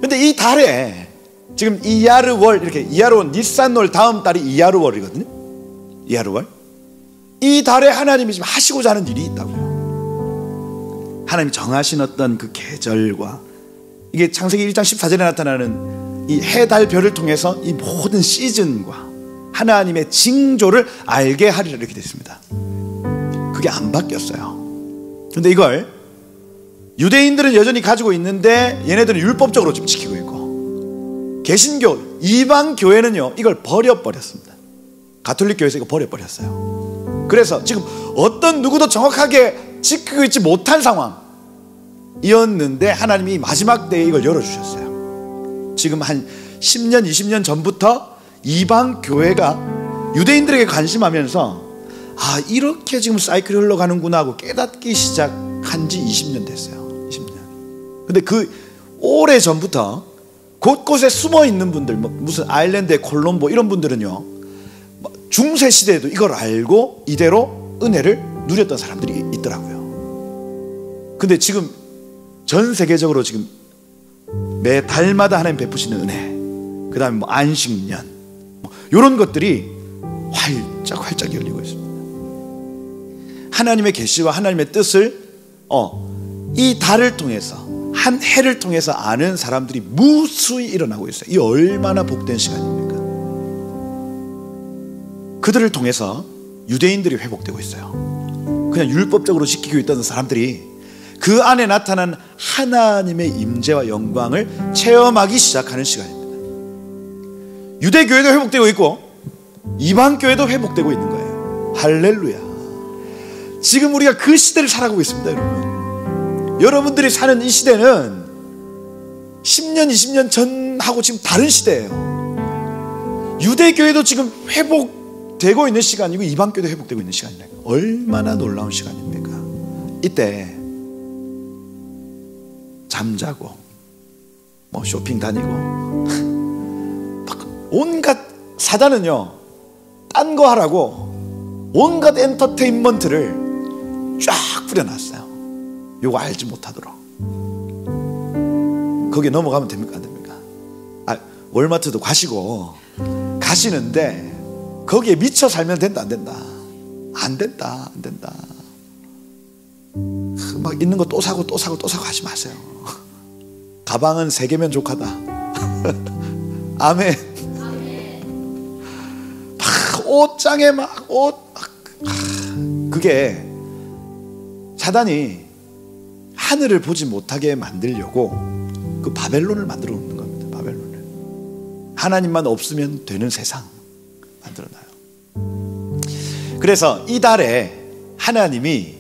근데 이 달에 지금 이야르월, 이렇게 이야르월, 니산월 다음 달이 이야르월이거든요. 이야르월. 이 달에 하나님이 지금 하시고자 하는 일이 있다고요. 하나님이 정하신 어떤 그 계절과, 이게 창세기 1장 14절에 나타나는 이 해, 달, 별을 통해서 이 모든 시즌과 하나님의 징조를 알게 하리라 이렇게 되어 있습니다. 그게 안 바뀌었어요. 그런데 이걸 유대인들은 여전히 가지고 있는데 얘네들은 율법적으로 지금 지키고 있고, 개신교, 이방 교회는요 이걸 버려버렸습니다. 가톨릭 교회에서 이거 버려버렸어요. 그래서 지금 어떤 누구도 정확하게 지키고 있지 못한 상황이었는데 하나님이 마지막 때에 이걸 열어주셨어요. 지금 한 10년, 20년 전부터 이방 교회가 유대인들에게 관심하면서 아, 이렇게 지금 사이클이 흘러가는구나 하고 깨닫기 시작한 지 20년 됐어요. 20년. 근데 그 오래 전부터 곳곳에 숨어 있는 분들, 무슨 아일랜드의 콜롬보 이런 분들은요, 중세 시대에도 이걸 알고 이대로 은혜를 누렸던 사람들이 있더라고요. 근데 지금 전 세계적으로 지금 매 달마다 하나님 베푸시는 은혜, 그 다음에 뭐 안식년, 이런 것들이 활짝 열리고 있습니다. 하나님의 계시와 하나님의 뜻을 이 달을 통해서, 한 해를 통해서 아는 사람들이 무수히 일어나고 있어요. 이 얼마나 복된 시간입니까? 그들을 통해서 유대인들이 회복되고 있어요. 그냥 율법적으로 지키고 있던 사람들이 그 안에 나타난 하나님의 임재와 영광을 체험하기 시작하는 시간입니다. 유대교회도 회복되고 있고 이방교회도 회복되고 있는 거예요. 할렐루야. 지금 우리가 그 시대를 살아가고 있습니다. 여러분, 여러분들이 사는 이 시대는 10년 20년 전하고 지금 다른 시대예요. 유대교회도 지금 회복되고 있는 시간이고 이방교회도 회복되고 있는 시간이에요. 얼마나 놀라운 시간입니까? 이때 잠자고 뭐 쇼핑 다니고 온갖 사단은요 딴 거 하라고 온갖 엔터테인먼트를 쫙 뿌려놨어요. 요거 알지 못하도록. 거기에 넘어가면 됩니까 안 됩니까? 월마트도 가시는데 거기에 미쳐 살면 된다 안 된다? 안 된다. 막 있는 거 또 사고 하지 마세요. 가방은 3개면 족하다. 아멘. 옷장에 그게 사단이 하늘을 보지 못하게 만들려고 그 바벨론을 만들어 놓는 겁니다. 바벨론을. 하나님만 없으면 되는 세상 만들어놔요. 그래서 이 달에 하나님이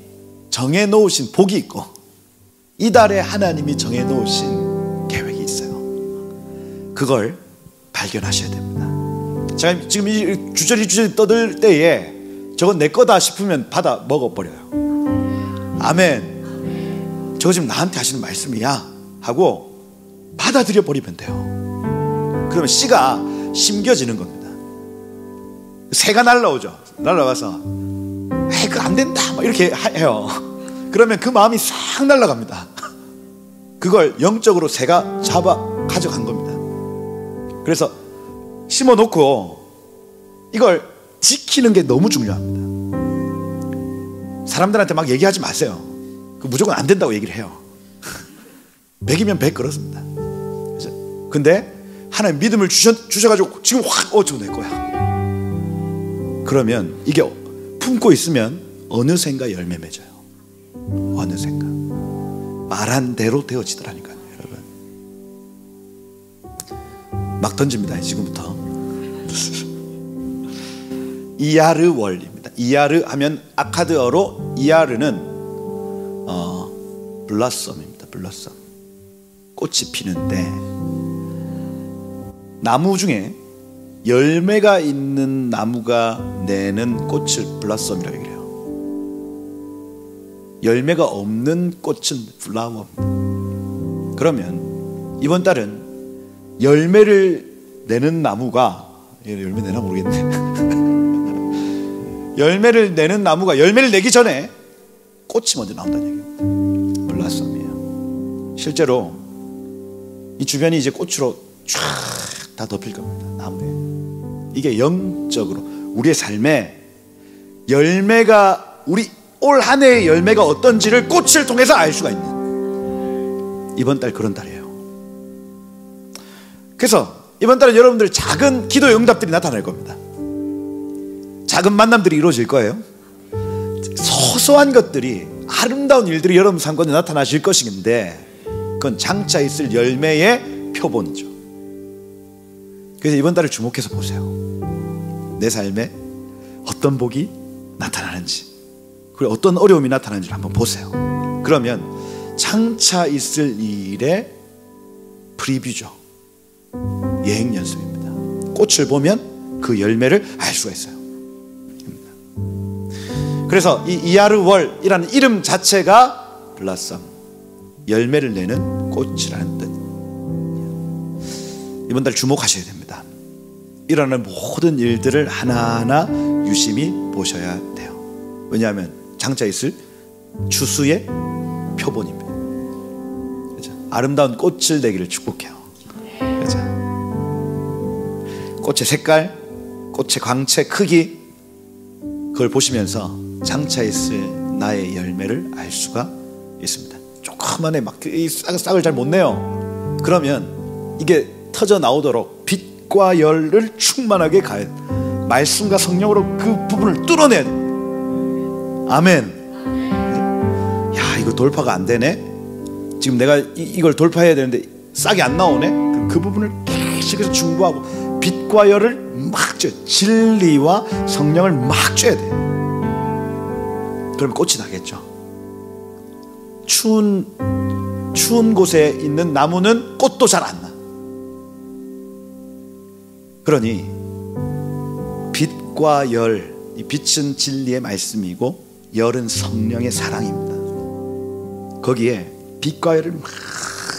정해놓으신 복이 있고 이 달에 하나님이 정해놓으신 계획이 있어요. 그걸 발견하셔야 됩니다. 제가 지금 이 주저리 떠들 때에 저건 내 거다 싶으면 받아 먹어버려요. 아멘. 저거 지금 나한테 하시는 말씀이야 하고 받아들여 버리면 돼요. 그러면 씨가 심겨지는 겁니다. 새가 날라오죠. 날라와서 에이 그거 안 된다 막 이렇게 해요. 그러면 그 마음이 싹 날아갑니다. 그걸 영적으로 새가 잡아 가져간 겁니다. 그래서 심어놓고 이걸 지키는 게 너무 중요합니다. 사람들한테 막 얘기하지 마세요. 그 무조건 안 된다고 얘기를 해요. 100이면 100 그렇습니다. 근데 하나님 믿음을 주셔가지고 지금 확 저거 내 거야. 그러면 이게 품고 있으면 어느샌가 열매 맺어요. 어느샌가 말한 대로 되어지더라니까요. 여러분, 막 던집니다. 지금부터. 이야르월입니다. 이야르 하면 아카드어로 이야르는 블라썸입니다. 블라썸. 꽃이 피는데 나무 중에 열매가 있는 나무가 내는 꽃을 블라썸이라고 얘기해요. 열매가 없는 꽃은 플라워입니다. 그러면 이번 달은 열매를 내는 나무가, 열매 내나 모르겠네. 열매를 내는 나무가 열매를 내기 전에 꽃이 먼저 나온다는 얘기입니다. 블라썸이에요. 실제로 이 주변이 이제 꽃으로 쫙 다 덮일 겁니다. 나무에. 이게 영적으로 우리의 삶에 열매가, 우리 올 한 해의 열매가 어떤지를 꽃을 통해서 알 수가 있는 이번 달 그런 달이에요. 그래서 이번 달은 여러분들 작은 기도 응답들이 나타날 겁니다. 작은 만남들이 이루어질 거예요. 소소한 것들이, 아름다운 일들이 여러분 삶 가운데 나타나실 것인데 그건 장차 있을 열매의 표본이죠. 그래서 이번 달을 주목해서 보세요. 내 삶에 어떤 복이 나타나는지, 그리고 어떤 어려움이 나타나는지를 한번 보세요. 그러면 장차 있을 일의 프리뷰죠. 예행 연습입니다. 꽃을 보면 그 열매를 알 수가 있어요. 그래서 이 이야르월이라는 이름 자체가 블라썸, 열매를 내는 꽃이라는 뜻. 이번 달 주목하셔야 됩니다. 일어나는 모든 일들을 하나하나 유심히 보셔야 돼요. 왜냐하면 장차 있을 추수의 표본입니다. 그렇죠? 아름다운 꽃을 내기를 축복해요. 그렇죠? 꽃의 색깔, 꽃의 광채, 크기, 그걸 보시면서 장차 있을 나의 열매를 알 수가 있습니다. 조그만해 막 싹을 잘 못 내요. 그러면 이게 터져 나오도록 빛과 열을 충만하게 가야 돼. 말씀과 성령으로 그 부분을 뚫어내야 돼. 아멘. 야, 이거 돌파가 안 되네. 지금 내가 이걸 돌파해야 되는데 싹이 안 나오네. 그 부분을 계속해서 중보하고 빛과 열을 막 쬐, 진리와 성령을 막 쬐야 돼. 그러면 꽃이 나겠죠. 추운 곳에 있는 나무는 꽃도 잘 안 나. 그러니 빛과 열, 이 빛은 진리의 말씀이고 열은 성령의 사랑입니다. 거기에 빛과 열을 막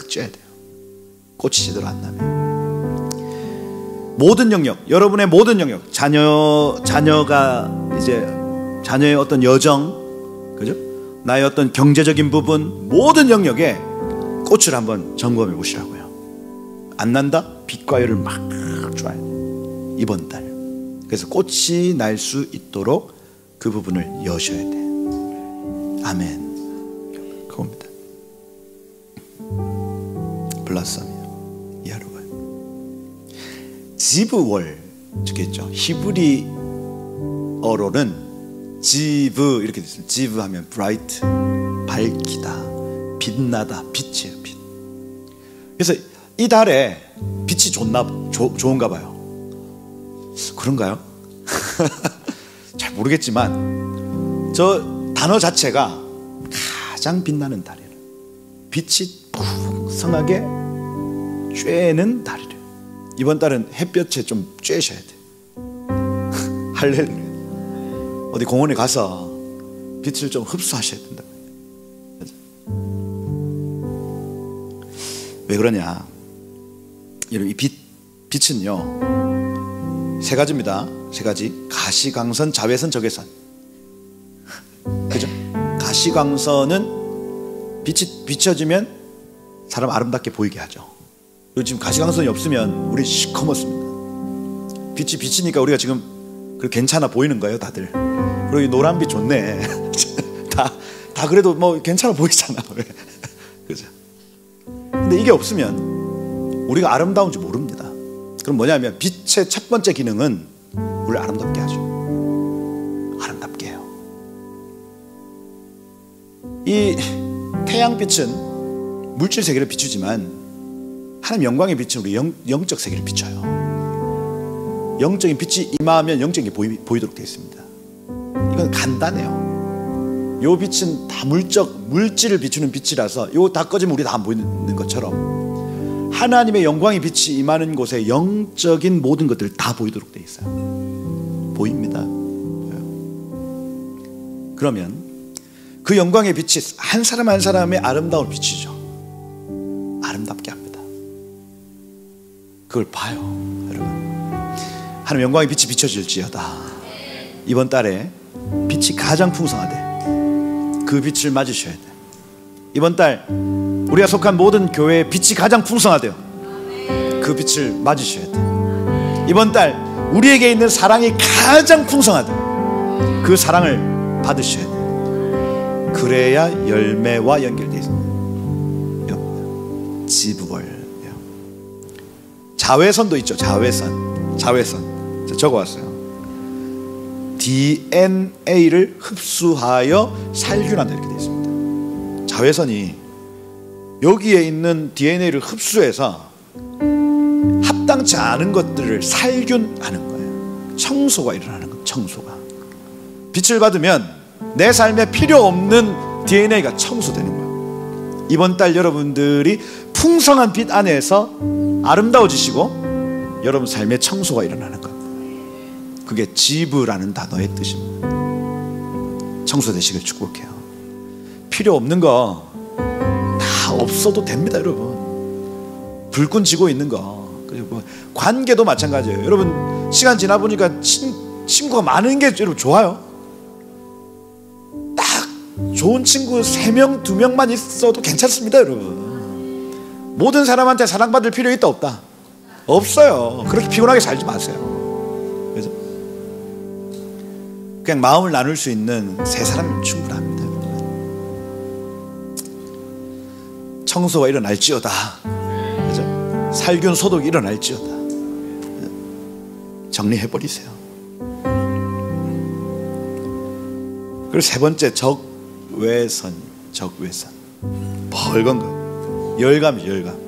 쬐야 돼요. 꽃이 제대로 안 나면. 모든 영역, 여러분의 모든 영역, 자녀가 이제 자녀의 어떤 여정, 그죠? 나의 어떤 경제적인 부분, 모든 영역에 꽃을 한번 점검해 보시라고요. 안 난다? 빛과 열을 막 줘야 돼. 이번 달. 그래서 꽃이 날 수 있도록 그 부분을 여셔야 돼. 아멘. 그겁니다. 블라썸이요. 이하루월. 지브월 적겠죠. 히브리어로는 지브 이렇게 됐어요. 지브 하면 bright, 밝히다, 빛나다, 빛이에요. 빛. 그래서 이 달에 빛이 좋은가 봐요. 그런가요? 잘 모르겠지만 저 단어 자체가 가장 빛나는 달이에요. 빛이 풍성하게 쬐는 달이래요. 이번 달은 햇볕에 좀 쬐셔야 돼. 할렐루야. 어디 공원에 가서 빛을 좀 흡수하셔야 된다. 왜 그러냐? 여러분, 이 빛은요 세 가지입니다. 세 가지. 가시광선, 자외선, 적외선. 그죠? 가시광선은 빛이 비춰지면 사람 아름답게 보이게 하죠. 그리고 지금 가시광선이 없으면 우리 시커멓습니다. 빛이 비치니까 우리가 지금 괜찮아 보이는 거예요, 다들. 그리고 이 노란빛 좋네. 다 그래도 뭐 괜찮아 보이잖아. 그죠? 근데 이게 없으면 우리가 아름다운지 모릅니다. 그럼 뭐냐면 빛의 첫 번째 기능은 우리를 아름답게 하죠. 아름답게 해요. 이 태양빛은 물질 세계를 비추지만 하나님 영광의 빛은 우리 영적 세계를 비춰요. 영적인 빛이 임하면 영적인 게 보이도록 되어 있습니다. 이건 간단해요. 요 빛은 다 물질을 비추는 빛이라서 요 다 꺼지면 우리 다 안 보이는 것처럼 하나님의 영광의 빛이 임하는 곳에 영적인 모든 것들 다 보이도록 되어 있어요. 보입니다. 보여요. 그러면 그 영광의 빛이 한 사람 한 사람의 아름다움을 비추죠. 아름답게 합니다. 그걸 봐요, 여러분. 하나님 영광의 빛이 비춰질지어다. 이번 달에 빛이 가장 풍성하대. 그 빛을 맞으셔야 돼. 이번 달 우리가 속한 모든 교회의 빛이 가장 풍성하대요. 그 빛을 맞으셔야 돼. 이번 달 우리에게 있는 사랑이 가장 풍성하대. 그 사랑을 받으셔야 돼. 그래야 열매와 연결되어 있습니다. 지브월. 자외선도 있죠. 자외선. 적어왔어요. DNA를 흡수하여 살균한다 이렇게 되어 있습니다. 자외선이 여기에 있는 DNA를 흡수해서 합당치 않은 것들을 살균하는 거예요. 청소가 일어나는 거예요. 청소가. 빛을 받으면 내 삶에 필요 없는 DNA가 청소되는 거예요. 이번 달 여러분들이 풍성한 빛 안에서 아름다워지시고 여러분 삶에 청소가 일어나는 겁니다. 그게 지브라는 단어의 뜻입니다. 청소되시길 축복해요. 필요 없는 거 다 없어도 됩니다, 여러분. 불끈 지고 있는 거. 그리고 관계도 마찬가지예요. 여러분 시간 지나 보니까 친구가 많은 게 여러분 좋아요. 딱 좋은 친구 3명, 2명만 있어도 괜찮습니다, 여러분. 모든 사람한테 사랑받을 필요 있다 없다? 없어요. 그렇게 피곤하게 살지 마세요. 그래서 그냥 마음을 나눌 수 있는 3사람이면 충분합니다. 청소가 일어날지어다. 그죠? 살균 소독이 일어날지어다. 정리해버리세요. 그리고 3번째 적외선. 벌건 거. 열감이죠.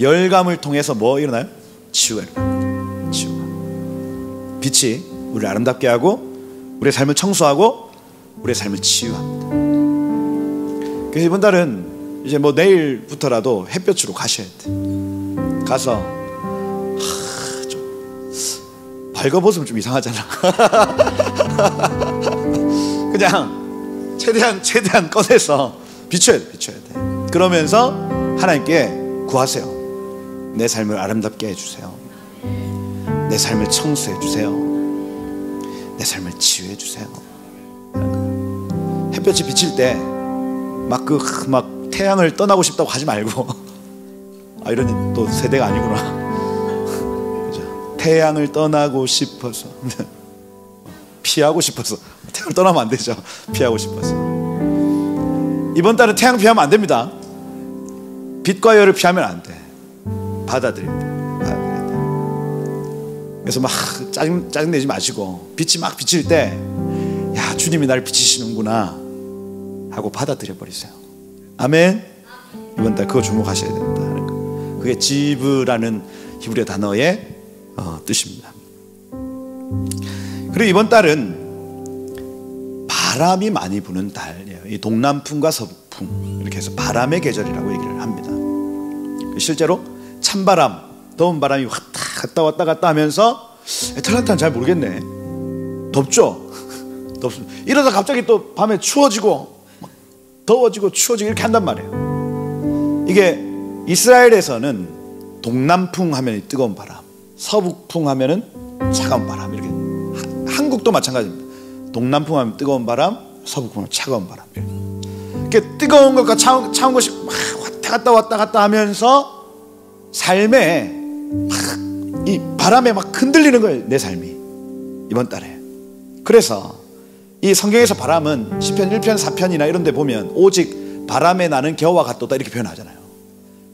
열감을 통해서 뭐 일어나요? 치유가 일어납니다. 치유가. 빛이 우리를 아름답게 하고 우리의 삶을 청소하고 우리의 삶을 치유합니다. 그래서 이번 달은 이제 뭐 내일부터라도 햇볕으로 가셔야 돼. 가서 좀 벌거벗으면 좀 이상하잖아. 그냥 최대한 꺼내서 비춰야 돼. 그러면서 하나님께 구하세요. 내 삶을 아름답게 해주세요. 내 삶을 청소해 주세요. 내 삶을 치유해 주세요. 햇볕이 비칠 때 막 태양을 떠나고 싶다고 하지 말고 이런 또 세대가 아니구나. 그죠? 태양을 떠나고 싶어서 피하고 싶어서 태양을 떠나면 안 되죠. 피하고 싶어서. 이번 달은 태양 피하면 안 됩니다. 빛과 열을 피하면 안 돼. 받아들여야 돼. 그래서 막 짜증내지 마시고 빛이 막 비칠 때 야, 주님이 나를 비치시는구나 하고 받아들여 버리세요. 아멘. 이번 달 그거 주목하셔야 된다. 그게 지브라는 히브리어 단어의 뜻입니다. 그리고 이번 달은 바람이 많이 부는 달이에요. 이 동남풍과 서북풍 이렇게 해서 바람의 계절이라고 얘기를 합니다. 실제로 찬바람, 더운 바람이 왔다 갔다 하면서 애틀란타는 잘 모르겠네. 덥죠? 덥습니다. 이러다 갑자기 또 밤에 추워지고 더워지고 추워지고 이렇게 한단 말이에요. 이게 이스라엘에서는 동남풍 하면 뜨거운 바람, 서북풍 하면은 차가운 바람 이렇게. 한국도 마찬가지입니다. 동남풍 하면 뜨거운 바람, 서북풍 하면 차가운 바람. 이렇게 뜨거운 것과 차가운 것이 막 왔다 갔다 하면서 삶에 막 이 바람에 막 흔들리는 거예요. 내 삶이 이번 달에. 그래서 이 성경에서 바람은 시편 1편 4편이나 이런 데 보면 오직 바람에 나는 겨와 같도다 이렇게 표현하잖아요.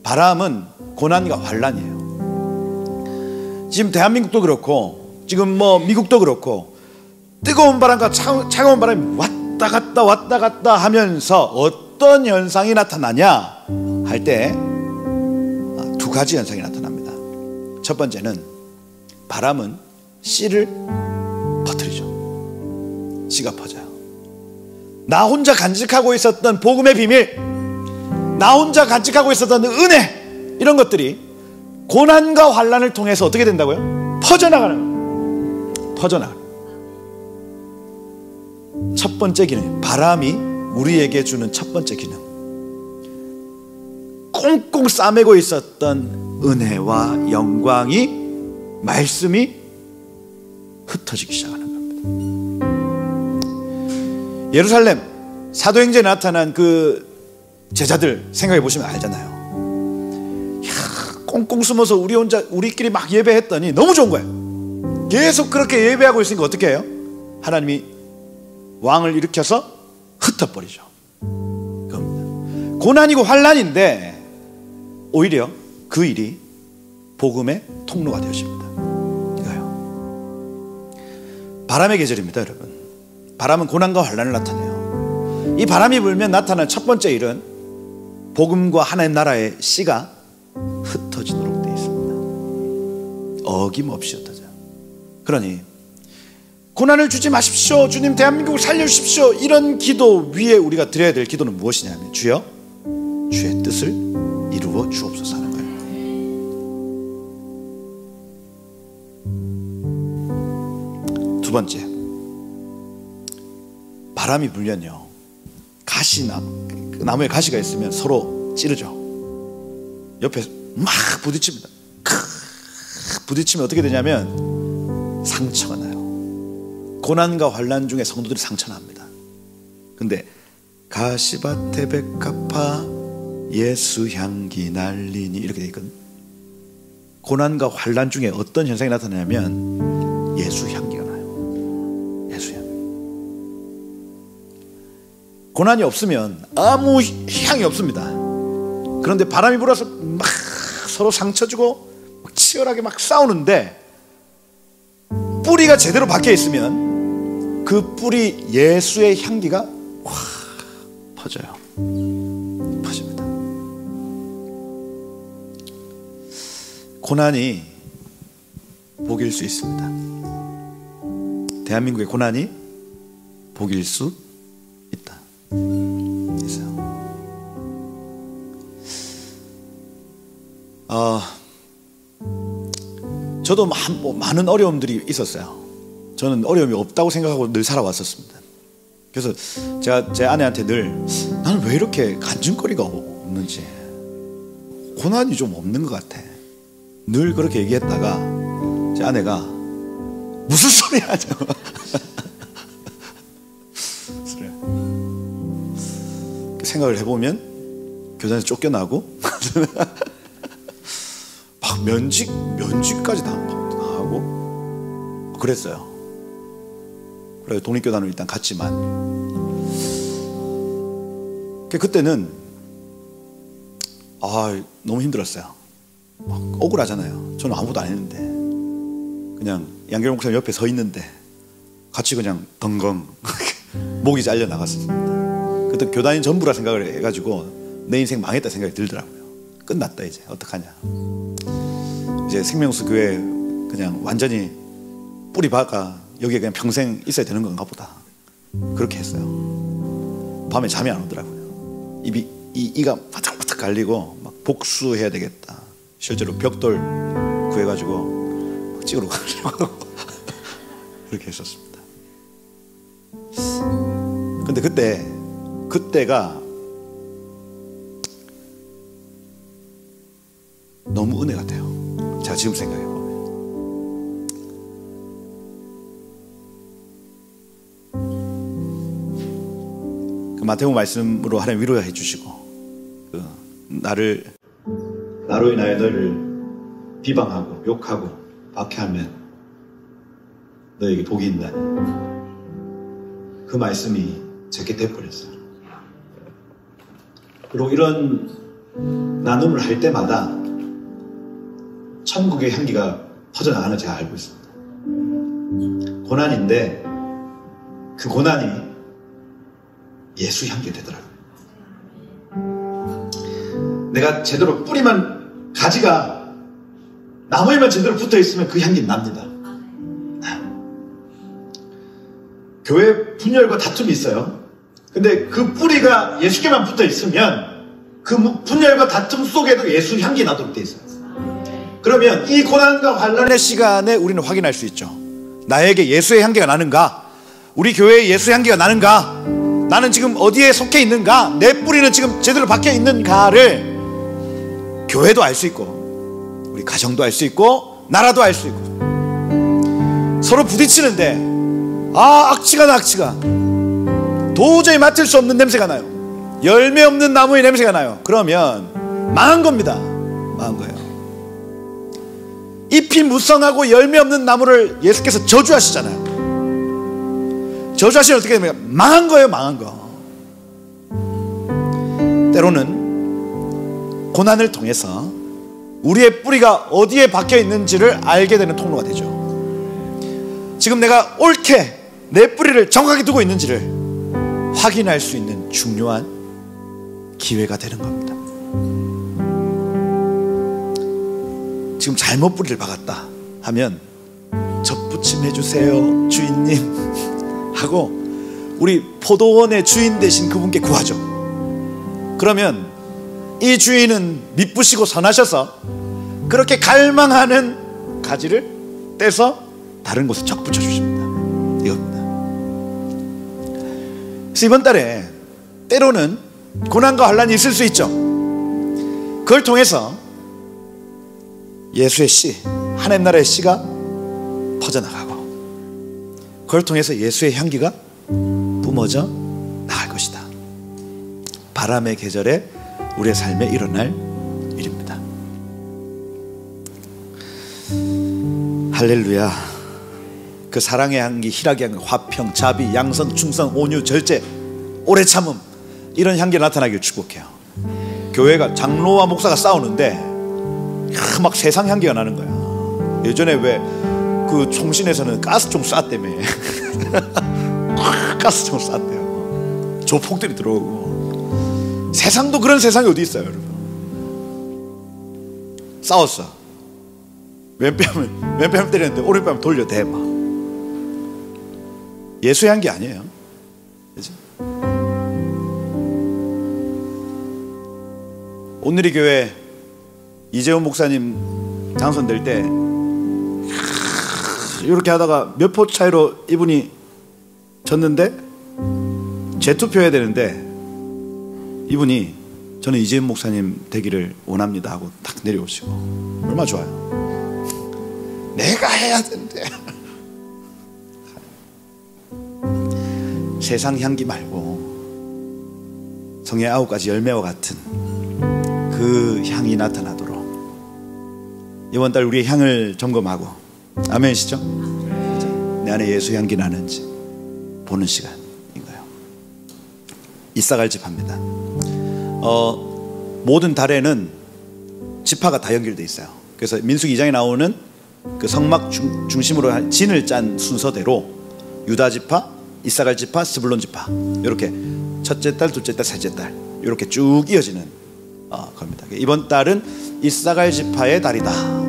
바람은 고난과 환란이에요. 지금 대한민국도 그렇고 지금 뭐 미국도 그렇고 뜨거운 바람과 차가운 바람이 왔다 갔다 하면서 어떤 현상이 나타나냐 할 때 두 가지 현상이 나타납니다. 첫 번째는 바람은 씨를 퍼뜨리죠. 씨가 퍼져요. 나 혼자 간직하고 있었던 복음의 비밀, 나 혼자 간직하고 있었던 은혜, 이런 것들이 고난과 환난을 통해서 어떻게 된다고요? 퍼져나가는 거예요. 퍼져나가는 거예요. 첫 번째 기능, 바람이 우리에게 주는 첫 번째 기능, 꽁꽁 싸매고 있었던 은혜와 영광이, 말씀이 흩어지기 시작하는 겁니다. 예루살렘 사도행전에 나타난 그 제자들 생각해 보시면 알잖아요. 야, 꽁꽁 숨어서 우리끼리 막 예배했더니 너무 좋은 거예요. 계속 그렇게 예배하고 있으니까 어떻게 해요? 하나님이 왕을 일으켜서 흩어버리죠. 그겁니다. 고난이고 환난인데 오히려 그 일이 복음의 통로가 되어집니다. 이거요. 바람의 계절입니다, 여러분. 바람은 고난과 환난을 나타내요. 이 바람이 불면 나타난 첫 번째 일은 복음과 하나님 나라의 씨가 흩어지도록 되어 있습니다. 어김없이 흩어져요. 그러니 고난을 주지 마십시오, 주님 대한민국을 살려주십시오, 이런 기도 위에 우리가 드려야 될 기도는 무엇이냐면, 주여 주의 뜻을 이루어 주옵소서 하는 거예요. 두 번째, 바람이 불면요, 나무에 가시가 있으면 서로 찌르죠. 옆에 막 부딪힙니다. 부딪히면 어떻게 되냐면 상처가 나요. 고난과 환난 중에 성도들이 상처납니다. 근데 가시밭에 백합화 예수 향기 날리니 이렇게 돼 있거든요. 고난과 환난 중에 어떤 현상이 나타나냐면 예수 향기가 나요. 예수 향기. 고난이 없으면 아무 향이 없습니다. 그런데 바람이 불어서 막 서로 상처 주고 막 치열하게 막 싸우는데 뿌리가 제대로 박혀 있으면 그 뿌리 예수의 향기가 확 퍼져요. 퍼집니다. 고난이 복일 수 있습니다. 대한민국의 고난이 복일 수 있다. 있어요. 저도 많은 어려움들이 있었어요. 저는 어려움이 없다고 생각하고 늘 살아왔었습니다. 그래서 제가 제 아내한테 늘, 나는 왜 이렇게 간증거리가 없는지, 고난이 좀 없는 것 같아, 늘 그렇게 얘기했다가 제 아내가 무슨 소리 하냐고 생각을 해보면 교단에서 쫓겨나고 막 면직까지 다 하고 그랬어요. 그래서 독립교단으로 일단 갔지만, 그때는 너무 힘들었어요. 막 억울하잖아요. 저는 아무것도 안 했는데, 그냥 양결 목사님 옆에 서 있는데 같이 그냥 덩덩 목이 잘려 나갔습니다. 그때 교단이 전부라 생각을 해가지고 내 인생 망했다 생각이 들더라고요. 끝났다, 이제 어떡하냐, 이제 생명수 교회 그냥 완전히 뿌리 박아 여기에 그냥 평생 있어야 되는 건가 보다, 그렇게 했어요. 밤에 잠이 안 오더라고요. 이가 바닥바닥 갈리고 막 복수해야 되겠다, 실제로 벽돌 구해가지고 찍으러 가려고 그렇게 했었습니다. 근데 그때가 너무 은혜 같아요. 제가 지금 생각해보면. 그 마태복음 말씀으로 하나님 위로해 주시고, 나로 인하여 너희를 비방하고 욕하고 박해하면 너에게 복이 있다, 그 말씀이 제게 돼버렸어요. 그리고 이런 나눔을 할 때마다 천국의 향기가 퍼져나가는 걸 제가 알고 있습니다. 고난인데 그 고난이 예수 향기가 되더라고요. 내가 제대로 뿌리만 가지가 나무에만 제대로 붙어 있으면 그 향기는 납니다. 교회 분열과 다툼이 있어요. 근데 그 뿌리가 예수께만 붙어 있으면 그 분열과 다툼 속에도 예수 향기 나도록 돼 있어요. 그러면 이 고난과 환난의 시간에 우리는 확인할 수 있죠. 나에게 예수의 향기가 나는가? 우리 교회에 예수의 향기가 나는가? 나는 지금 어디에 속해 있는가? 내 뿌리는 지금 제대로 박혀 있는가를 교회도 알 수 있고, 우리 가정도 알 수 있고, 나라도 알 수 있고. 서로 부딪히는데 악취가 나, 악취가 도저히 맡을 수 없는 냄새가 나요. 열매 없는 나무의 냄새가 나요. 그러면 망한 겁니다. 망한 거예요. 잎이 무성하고 열매 없는 나무를 예수께서 저주하시잖아요. 저주하시면 어떻게 됩니까? 망한 거예요. 망한 거. 때로는 고난을 통해서 우리의 뿌리가 어디에 박혀 있는지를 알게 되는 통로가 되죠. 지금 내가 옳게 내 뿌리를 정확하게 두고 있는지를 확인할 수 있는 중요한 기회가 되는 겁니다. 지금 잘못 뿌리를 박았다 하면 접붙임 해주세요 주인님 하고 우리 포도원의 주인 되신 그분께 구하죠. 그러면 이 주인은 미쁘시고 선하셔서 그렇게 갈망하는 가지를 떼서 다른 곳에 적붙여 주십니다. 이겁니다. 그래서 이번 달에 때로는 고난과 환난이 있을 수 있죠. 그걸 통해서 예수의 씨, 하나님 나라의 씨가 퍼져나가고 그걸 통해서 예수의 향기가 뿜어져 나갈 것이다. 바람의 계절에 우리의 삶에 일어날 일입니다. 할렐루야. 그 사랑의 향기, 희락의 향기, 화평, 자비, 양선, 충성, 온유, 절제, 오래 참음, 이런 향기가 나타나길 축복해요. 교회가 장로와 목사가 싸우는데 막 세상 향기가 나는 거야. 예전에 왜 그 총신에서는 가스총 쐈다며. 가스총 쐈대요. 조폭들이 들어오고. 세상도 그런 세상이 어디 있어요, 여러분? 싸웠어. 왼뺨을 때렸는데 오른뺨을 돌려대 막. 예수의 향기 아니에요. 그치? 오늘의 교회 이재훈 목사님 당선될 때 이렇게 하다가 몇 표 차이로 이분이 졌는데 재투표해야 되는데 이분이 저는 이재훈 목사님 되기를 원합니다 하고 딱 내려오시고 얼마나 좋아요. 내가 해야 되는데. 세상 향기 말고 성의 9가지 열매와 같은 그 향이 나타나도록 이번 달 우리의 향을 점검하고, 아멘이시죠? 내 안에 예수 향기 나는지 보는 시간인 거예요. 이사갈 지파입니다. 모든 달에는 지파가 다 연결되어 있어요. 그래서 민수기 2장에 나오는 그 성막 중심으로 진을 짠 순서대로 유다 지파, 이사갈 지파, 스불론 지파, 이렇게 첫째 달, 둘째 달, 셋째 달 이렇게 쭉 이어지는 겁니다. 이번 달은 이사갈 지파의 달이다.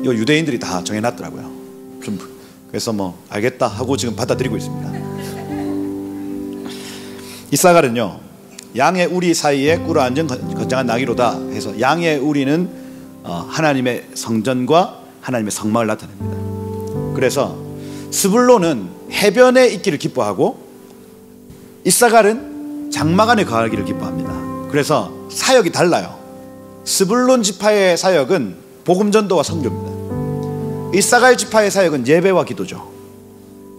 이거 유대인들이 다 정해놨더라고요. 그래서 뭐 알겠다 하고 지금 받아들이고 있습니다. 이사갈은요, 양의 우리 사이에 꿇어 앉은 건장한 나귀로다 해서 양의 우리는 하나님의 성전과 하나님의 성막을 나타냅니다. 그래서 스불론은 해변에 있기를 기뻐하고 이사갈은 장막 안에 거하기를 기뻐합니다. 그래서 사역이 달라요. 스불론 지파의 사역은 복음 전도와 선교입니다. 이사갈 지파의 사역은 예배와 기도죠.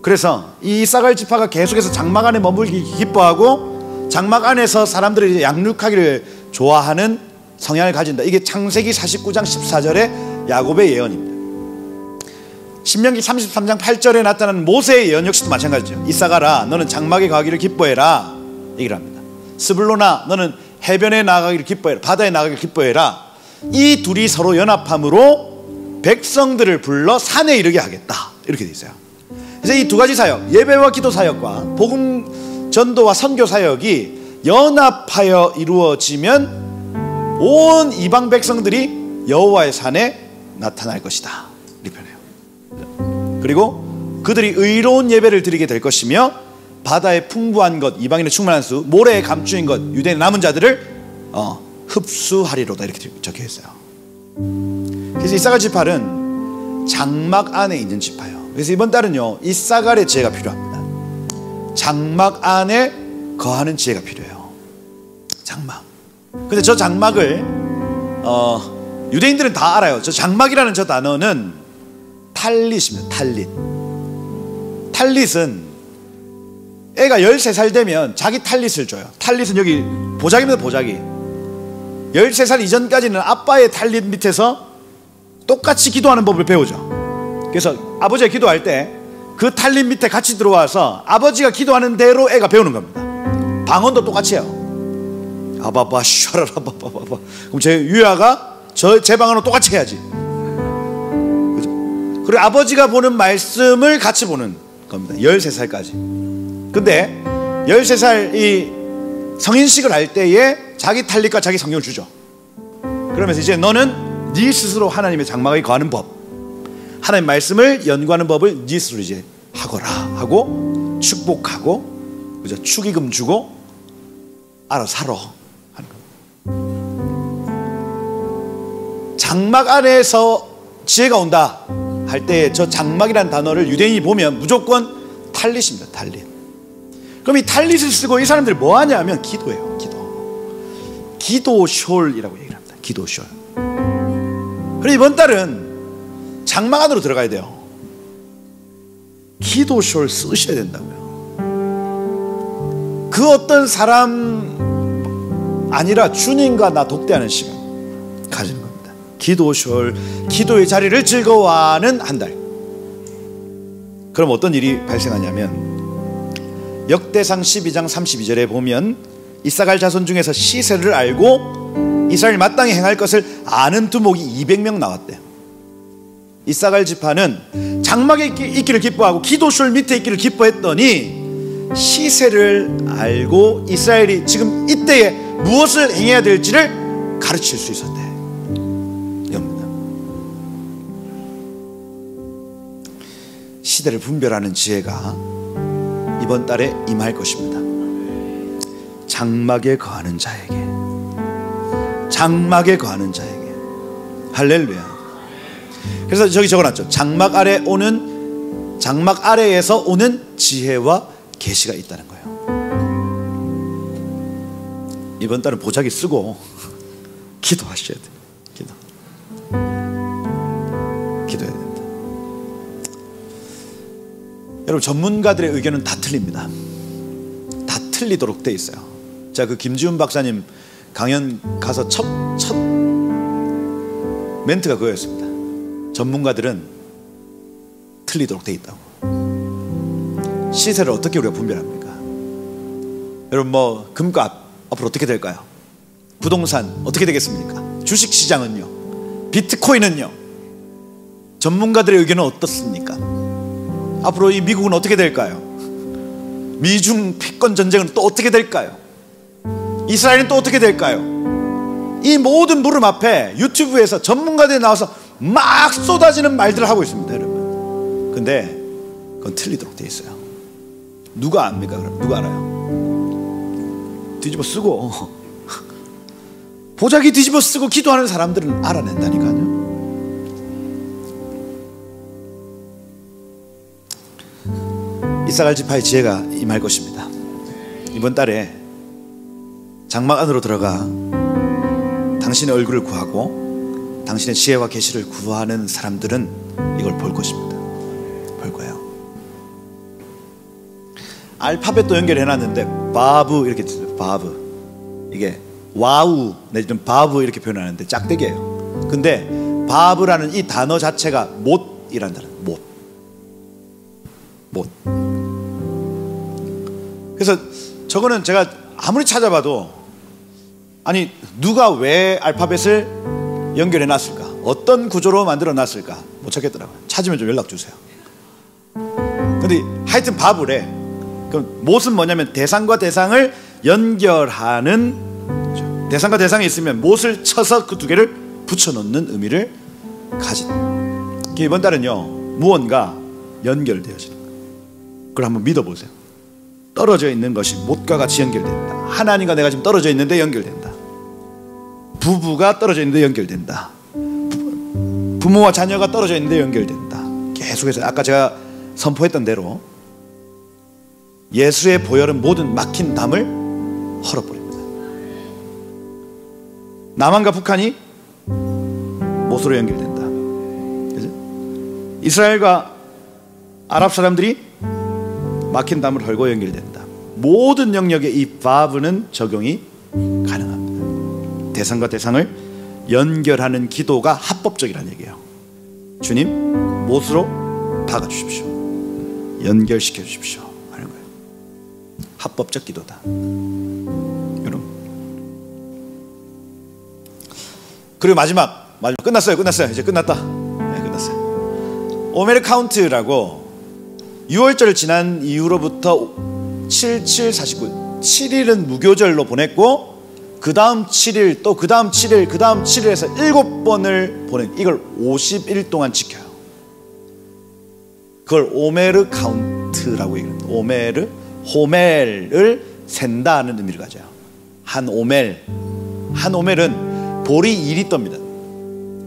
그래서 이 이사갈 지파가 계속해서 장막 안에 머물기 기뻐하고 장막 안에서 사람들이 이제 양육하기를 좋아하는 성향을 가진다. 이게 창세기 49장 14절의 야곱의 예언입니다. 신명기 33장 8절에 나타나는 모세의 예언 역시도 마찬가지죠. 이사가라, 너는 장막에 가기를 기뻐해라 얘기를 합니다. 스불로나, 너는 해변에 나가기를 기뻐해라, 바다에 나가기를 기뻐해라. 이 둘이 서로 연합함으로 백성들을 불러 산에 이르게 하겠다, 이렇게 돼 있어요. 그래서 이 두 가지 사역, 예배와 기도 사역과 복음 전도와 선교 사역이 연합하여 이루어지면 온 이방 백성들이 여호와의 산에 나타날 것이다 이렇게 표현해요. 그리고 그들이 의로운 예배를 드리게 될 것이며 바다의 풍부한 것, 이방인의 충만한 수, 모래에 감추인 것, 유대인의 남은 자들을 흡수하리로다 이렇게 적혀 있어요. 그래서 이사갈 지파는 장막 안에 있는 지파예요. 그래서 이번 달은요, 이사갈의 지혜가 필요합니다. 장막 안에 거하는 지혜가 필요해요. 장막. 근데 저 장막을 유대인들은 다 알아요. 저 장막이라는 저 단어는 탈릿입니다. 탈릿. 탈릿은 애가 13살 되면 자기 탈릿을 줘요. 탈릿은 여기 보자기입니다. 보자기. 13살 이전까지는 아빠의 탈릿 밑에서 똑같이 기도하는 법을 배우죠. 그래서 아버지가 기도할 때 그 탈릿 밑에 같이 들어와서 아버지가 기도하는 대로 애가 배우는 겁니다. 방언도 똑같이 해요. 아바바 샤라라바바바. 그럼 제 유아가 제 방언은 똑같이 해야지. 그죠? 그리고 아버지가 보는 말씀을 같이 보는 겁니다. 13살까지. 근데 13살 이 성인식을 할 때에 자기 탈릿과 자기 성경을 주죠. 그러면서 이제 너는 네 스스로 하나님의 장막에 거하는 법, 하나님의 말씀을 연구하는 법을 네 스스로 이제 하거라 하고 축복하고, 그죠? 축의금 주고 알아서 살아 하는 거예요. 장막 안에서 지혜가 온다 할 때 저 장막이라는 단어를 유대인이 보면 무조건 탈릿입니다. 탈릿. 그럼 이 탈릿을 쓰고 이 사람들이 뭐 하냐면 기도해요. 기도숄이라고 얘기를 합니다. 기도숄. 그럼 이번 달은 장막 안으로 들어가야 돼요. 기도숄 쓰셔야 된다고요. 그 어떤 사람 아니라 주님과 나 독대하는 시간 가지는 겁니다. 기도숄, 기도의 자리를 즐거워하는 한 달. 그럼 어떤 일이 발생하냐면 역대상 12장 32절에 보면 이사갈 자손 중에서 시세를 알고 이스라엘 마땅히 행할 것을 아는 두목이 200명 나왔대요. 이사갈 지파는 장막에 있기를 기뻐하고 기도숄 밑에 있기를 기뻐했더니 시세를 알고 이스라엘이 지금 이때에 무엇을 행해야 될지를 가르칠 수 있었대. 이겁니다. 시대를 분별하는 지혜가 이번 달에 임할 것입니다. 장막에 거하는 자에게, 장막에 거하는 자에게. 할렐루야. 그래서 저기 적어놨죠. 장막 아래에서 오는 지혜와 계시가 있다는 거예요. 이번 달은 보자기 쓰고 기도하셔야 돼요. 기도해야 됩니다. 여러분, 전문가들의 의견은 다 틀립니다. 다 틀리도록 돼 있어요. 제가 그 김지훈 박사님 강연 가서 첫 멘트가 그거였습니다. 전문가들은 틀리도록 돼 있다고. 시세를 어떻게 우리가 분별합니까? 여러분, 뭐 금값 앞으로 어떻게 될까요? 부동산 어떻게 되겠습니까? 주식시장은요? 비트코인은요? 전문가들의 의견은 어떻습니까? 앞으로 이 미국은 어떻게 될까요? 미중 패권 전쟁은 또 어떻게 될까요? 이스라엘은 또 어떻게 될까요? 이 모든 물음 앞에 유튜브에서 전문가들이 나와서 막 쏟아지는 말들을 하고 있습니다, 여러분. 근데 그건 틀리도록 돼 있어요. 누가 압니까? 그럼 누가 알아요? 뒤집어 쓰고 보자기 뒤집어 쓰고 기도하는 사람들은 알아낸다니까요. 이사갈 지파의 지혜가 임할 것입니다. 이번 달에 장막 안으로 들어가 당신의 얼굴을 구하고 당신의 지혜와 계시를 구하는 사람들은 이걸 볼 것입니다. 볼 거예요. 알파벳도 연결해놨는데 바브 이렇게 써요. 바브. 이게 와우 내지는 바브 이렇게 표현하는데 짝대기예요. 근데 바브라는 이 단어 자체가 못이라는 단어. 못. 그래서 저거는 제가 아무리 찾아봐도 아니 누가 왜 알파벳을 연결해 놨을까? 어떤 구조로 만들어 놨을까? 못 찾겠더라고요. 찾으면 좀 연락 주세요. 근데 하여튼 바브래. 그럼 못은 뭐냐면 대상과 대상을 연결하는 거죠. 대상과 대상이 있으면 못을 쳐서 그 두 개를 붙여놓는 의미를 가진. 이번 달은요, 무언가 연결되어지는 거예요. 그걸 한번 믿어보세요. 떨어져 있는 것이 못과 같이 연결된다. 하나님과 내가 지금 떨어져 있는데 연결된다. 부부가 떨어져 있는데 연결된다. 부모와 자녀가 떨어져 있는데 연결된다. 계속해서 아까 제가 선포했던 대로 예수의 보혈은 모든 막힌 담을 헐어버립니다. 남한과 북한이 못으로 연결된다. 그죠? 이스라엘과 아랍 사람들이 막힌 담을 헐고 연결된다. 모든 영역에 이 바브는 적용이 가능합니다. 대상과 대상을 연결하는 기도가 합법적이라는 얘기예요. 주님, 못으로 박아주십시오. 연결시켜 주십시오 하는 거예요. 합법적 기도다. 여러분, 그리고 마지막 끝났어요. 이제 끝났다. 네, 끝났어요. 오메르 카운트라고 6월절을 지난 이후로부터 7749 7일은 무교절로 보냈고, 그 다음 7일, 또 그 다음 7일, 그 다음 7일에서 7번을 보낸, 이걸 50일 동안 지켜요. 그걸 오메르 카운트라고 얘기합니다. 오메르, 호멜을 센다는 의미를 가져요. 한 오멜은 보리 2리터입니다.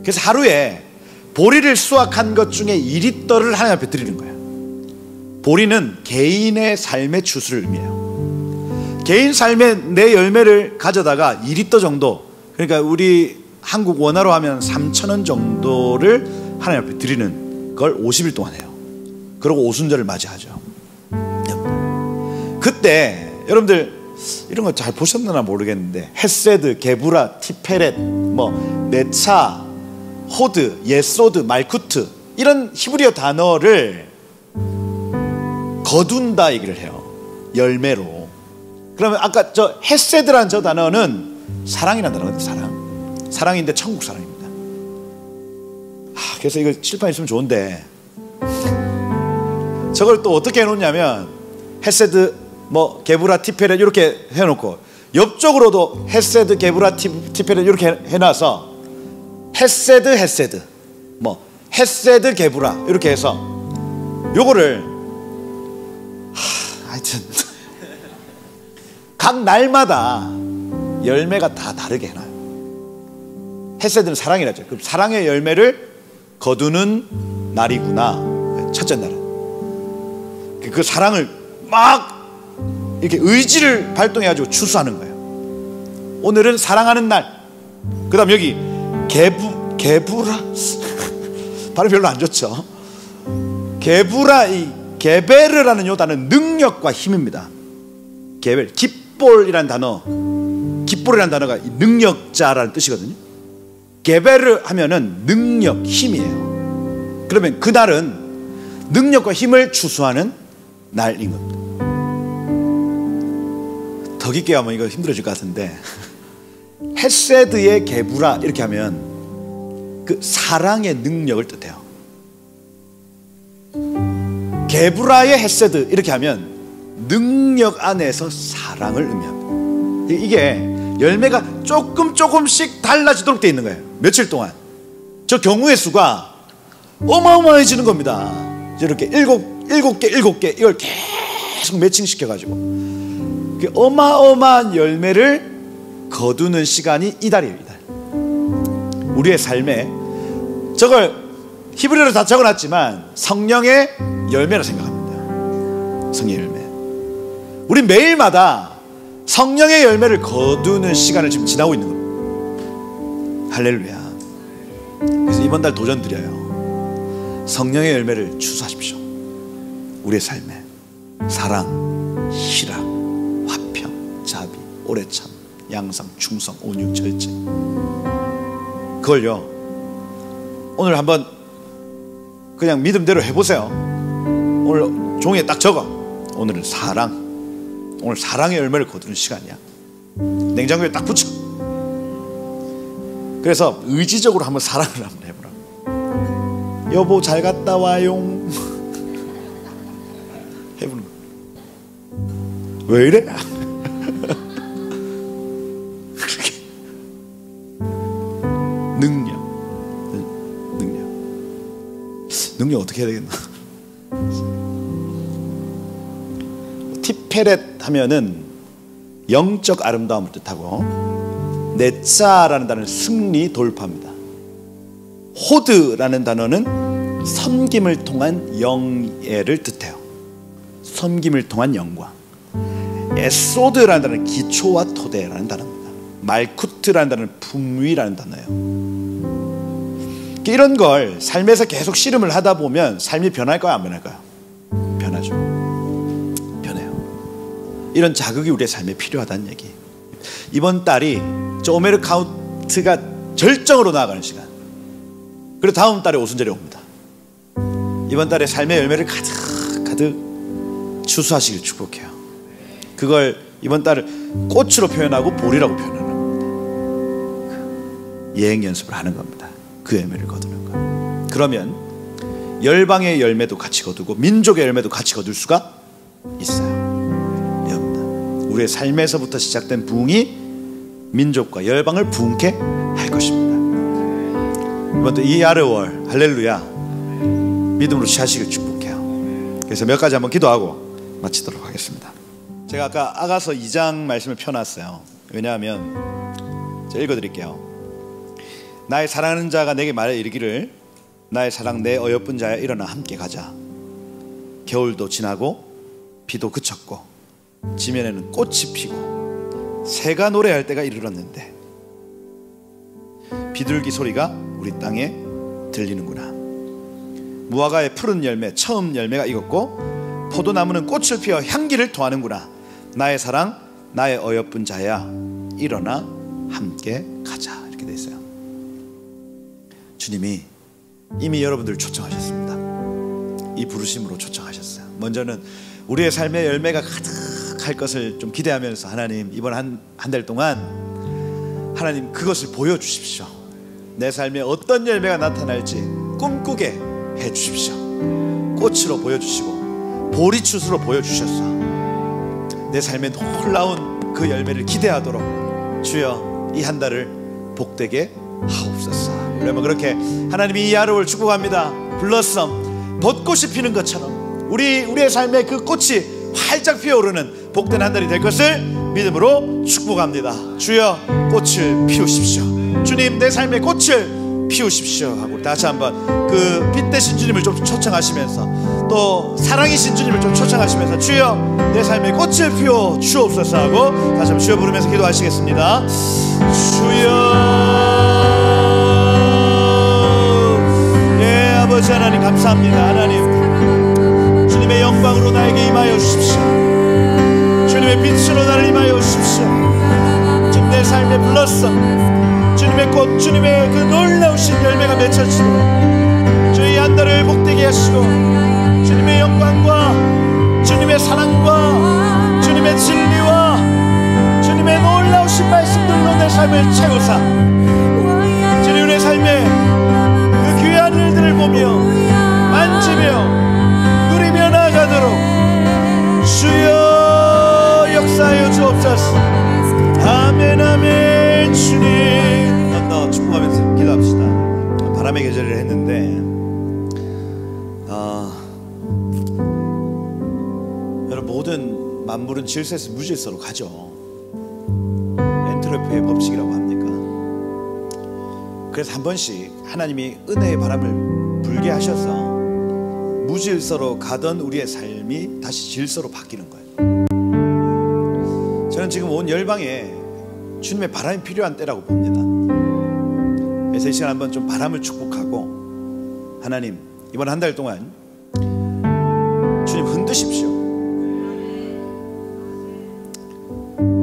그래서 하루에 보리를 수확한 것 중에 2리터를 하나님 앞에 드리는 거예요. 보리는 개인의 삶의 추수를 의미해요. 개인 삶의 내 열매를 가져다가 2리터 정도, 그러니까 우리 한국 원화로 하면 3,000원 정도를 하나님 앞에 드리는 걸 50일 동안 해요. 그리고 오순절을 맞이하죠. 그때 여러분들 이런 거 잘 보셨나 모르겠는데, 헤세드, 게부라, 티페렛, 네차, 호드, 예소드, 말쿠트, 이런 히브리어 단어를 거둔다 얘기를 해요. 열매로. 그러면 아까 저 헤세드라는 저 단어는 사랑이라는 단어거든요. 사랑인데 천국 사랑입니다. 그래서 이거 칠판 있으면 좋은데, 저걸 또 어떻게 해놓냐면 헤세드, 게부라, 티페렛 이렇게 해놓고 옆쪽으로도 헤세드, 게부라, 티페렛 이렇게 해놔서 헤세드, 헤세드, 게부라 이렇게 해서 요거를 하여튼 각 날마다 열매가 다 다르게 해놔요. 헤세드는 사랑이라죠. 그럼 사랑의 열매를 거두는 날이구나. 첫째 날은 그 사랑을 막 이렇게 의지를 발동해가지고 추수하는 거예요. 오늘은 사랑하는 날. 그 다음 여기 게부라 발음 별로 안 좋죠. 게부라, 이 게베르라는 요 단어는 능력과 힘입니다. 게베르, 깃볼이라는 단어가 능력자라는 뜻이거든요. 게베르 하면은 능력, 힘이에요. 그러면 그날은 능력과 힘을 추수하는 날인 겁니다. 더 깊게 하면 이거 힘들어질 것 같은데, 헤세드의 게부라 이렇게 하면 그 사랑의 능력을 뜻해요. 게부라의 헤세드 이렇게 하면 능력 안에서 사랑을 의미합니다. 이게 열매가 조금씩 달라지도록 되어 있는 거예요. 며칠 동안 저 경우의 수가 어마어마해지는 겁니다. 이렇게 일곱 개 이걸 계속 매칭시켜가지고 그 어마어마한 열매를 거두는 시간이 이달이에요. 이달. 우리의 삶에 저걸 히브리어로 다 적어놨지만 성령의 열매라 생각합니다. 성령의 열매. 우리 매일마다 성령의 열매를 거두는 시간을 지금 지나고 있는 겁니다. 할렐루야. 그래서 이번 달 도전 드려요. 성령의 열매를 추수하십시오. 우리의 삶에 사랑, 희락, 화평, 자비, 오래참, 양상, 충성, 온유, 절제. 그걸요, 오늘 한번 그냥 믿음대로 해보세요. 오늘 종이에 딱 적어. 오늘은 사랑. 오늘 사랑의 열매를 거두는 시간이야. 냉장고에 딱 붙여. 그래서 의지적으로 한번 사랑을 한번 해보라. 여보 잘 갔다 와요. 해보는 거야. 왜 이래? 능력 어떻게 해야 되겠나? 티페렛 하면은 영적 아름다움을 뜻하고, 네짜라는 단어는 승리, 돌파입니다. 호드라는 단어는 섬김을 통한 영예를 뜻해요. 섬김을 통한 영광. 에소드라는 단어는 기초와 토대라는 단어입니다. 말쿠트라는 단어는 풍위라는 단어예요. 이런 걸 삶에서 계속 씨름을 하다 보면 삶이 변할까요? 안 변할까요? 변하죠. 변해요. 이런 자극이 우리의 삶에 필요하다는 얘기. 이번 달이 저 오메르 카운트가 절정으로 나아가는 시간. 그리고 다음 달에 오순절이 옵니다. 이번 달에 삶의 열매를 가득 추수하시길 축복해요. 그걸 이번 달을 꽃으로 표현하고 볼이라고 표현하는 겁니다. 예행 연습을 하는 겁니다. 그 열매를 거두는 것. 그러면 열방의 열매도 같이 거두고 민족의 열매도 같이 거둘 수가 있어요. 여러분, 우리의 삶에서부터 시작된 부흥이 민족과 열방을 부흥케 할 것입니다. 이번 또 이 아르월 할렐루야 믿음으로 취하시길 축복해요. 그래서 몇 가지 한번 기도하고 마치도록 하겠습니다. 제가 아까 아가서 2장 말씀을 펴놨어요. 왜냐하면 제가 읽어드릴게요. 나의 사랑하는 자가 내게 말해 이르기를 나의 사랑 내 어여쁜 자야 일어나 함께 가자. 겨울도 지나고 비도 그쳤고 지면에는 꽃이 피고 새가 노래할 때가 이르렀는데 비둘기 소리가 우리 땅에 들리는구나. 무화과의 푸른 열매 처음 열매가 익었고 포도나무는 꽃을 피워 향기를 토하는구나. 나의 사랑 나의 어여쁜 자야 일어나 함께 가자. 이렇게 돼 있어요. 주님이 이미 여러분들을 초청하셨습니다. 이 부르심으로 초청하셨어요. 먼저는 우리의 삶의 열매가 가득할 것을 좀 기대하면서 하나님 이번 한 달 동안 하나님 그것을 보여주십시오. 내 삶에 어떤 열매가 나타날지 꿈꾸게 해주십시오. 꽃으로 보여주시고 보리추수로 보여주셨어. 내 삶에 놀라운 그 열매를 기대하도록 주여 이 한 달을 복되게 하옵소서. 그러면 그렇게 하나님이 이 하루를 축복합니다. 블러썸 벚꽃이 피는 것처럼 우리의 삶에 그 꽃이 활짝 피어오르는 복된 한 달이 될 것을 믿음으로 축복합니다. 주여 꽃을 피우십시오. 주님 내 삶에 꽃을 피우십시오 하고 다시 한번 그 빛 대신 주님을 좀 초청하시면서 또 사랑이신 주님을 좀 초청하시면서 주여 내 삶에 꽃을 피워 주옵소서 하고 다시 한번 주여 부르면서 기도하시겠습니다. 주여 아버지 하나님 감사합니다. 하나님 주님의 영광으로 나에게 임하여 주십시오. 주님의 빛으로 나를 임하여 주십시오. 주님 내 삶의 블러썸 주님의 꽃 주님의 그 놀라우신 열매가 맺혀지도록 주의 한 달을 복되게 하시고 주님의 영광과 주님의 사랑과 주님의 진리와 주님의 놀라우신 말씀들로 내 삶을 채우사 주님 내 삶에 그 귀한 일들을 보며 만지며 누리며 나아가도록 주여 역사하여 주옵소서. 아멘 아멘. 주님 더 축복하면서 기도합시다. 바람의 계절을 했는데 여러분 모든 만물은 질서에서 무질서로 가죠. 엔트로피의 법칙이라고 합니까? 그래서 한 번씩 하나님이 은혜의 바람을 불게 하셔서 무질서로 가던 우리의 삶이 다시 질서로 바뀌는 거예요. 저는 지금 온 열방에 주님의 바람이 필요한 때라고 봅니다. 그래서 이 시간 한번 좀 바람을 축복하고 하나님 이번 한 달 동안 주님 흔드십시오.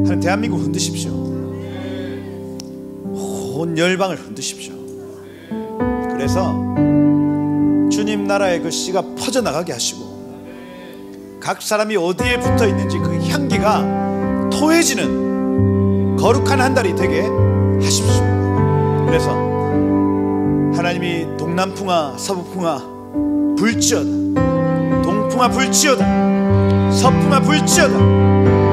하나님 대한민국 흔드십시오. 온 열방을 흔드십시오. 그래서 주님 나라의 그 씨가 퍼져나가게 하시고 각 사람이 어디에 붙어 있는지 그 향기가 토해지는 거룩한 한 달이 되게 하십시오. 그래서 하나님이 동남풍아 서북풍아 불지어다 동풍아 불지어다 서풍아 불지어다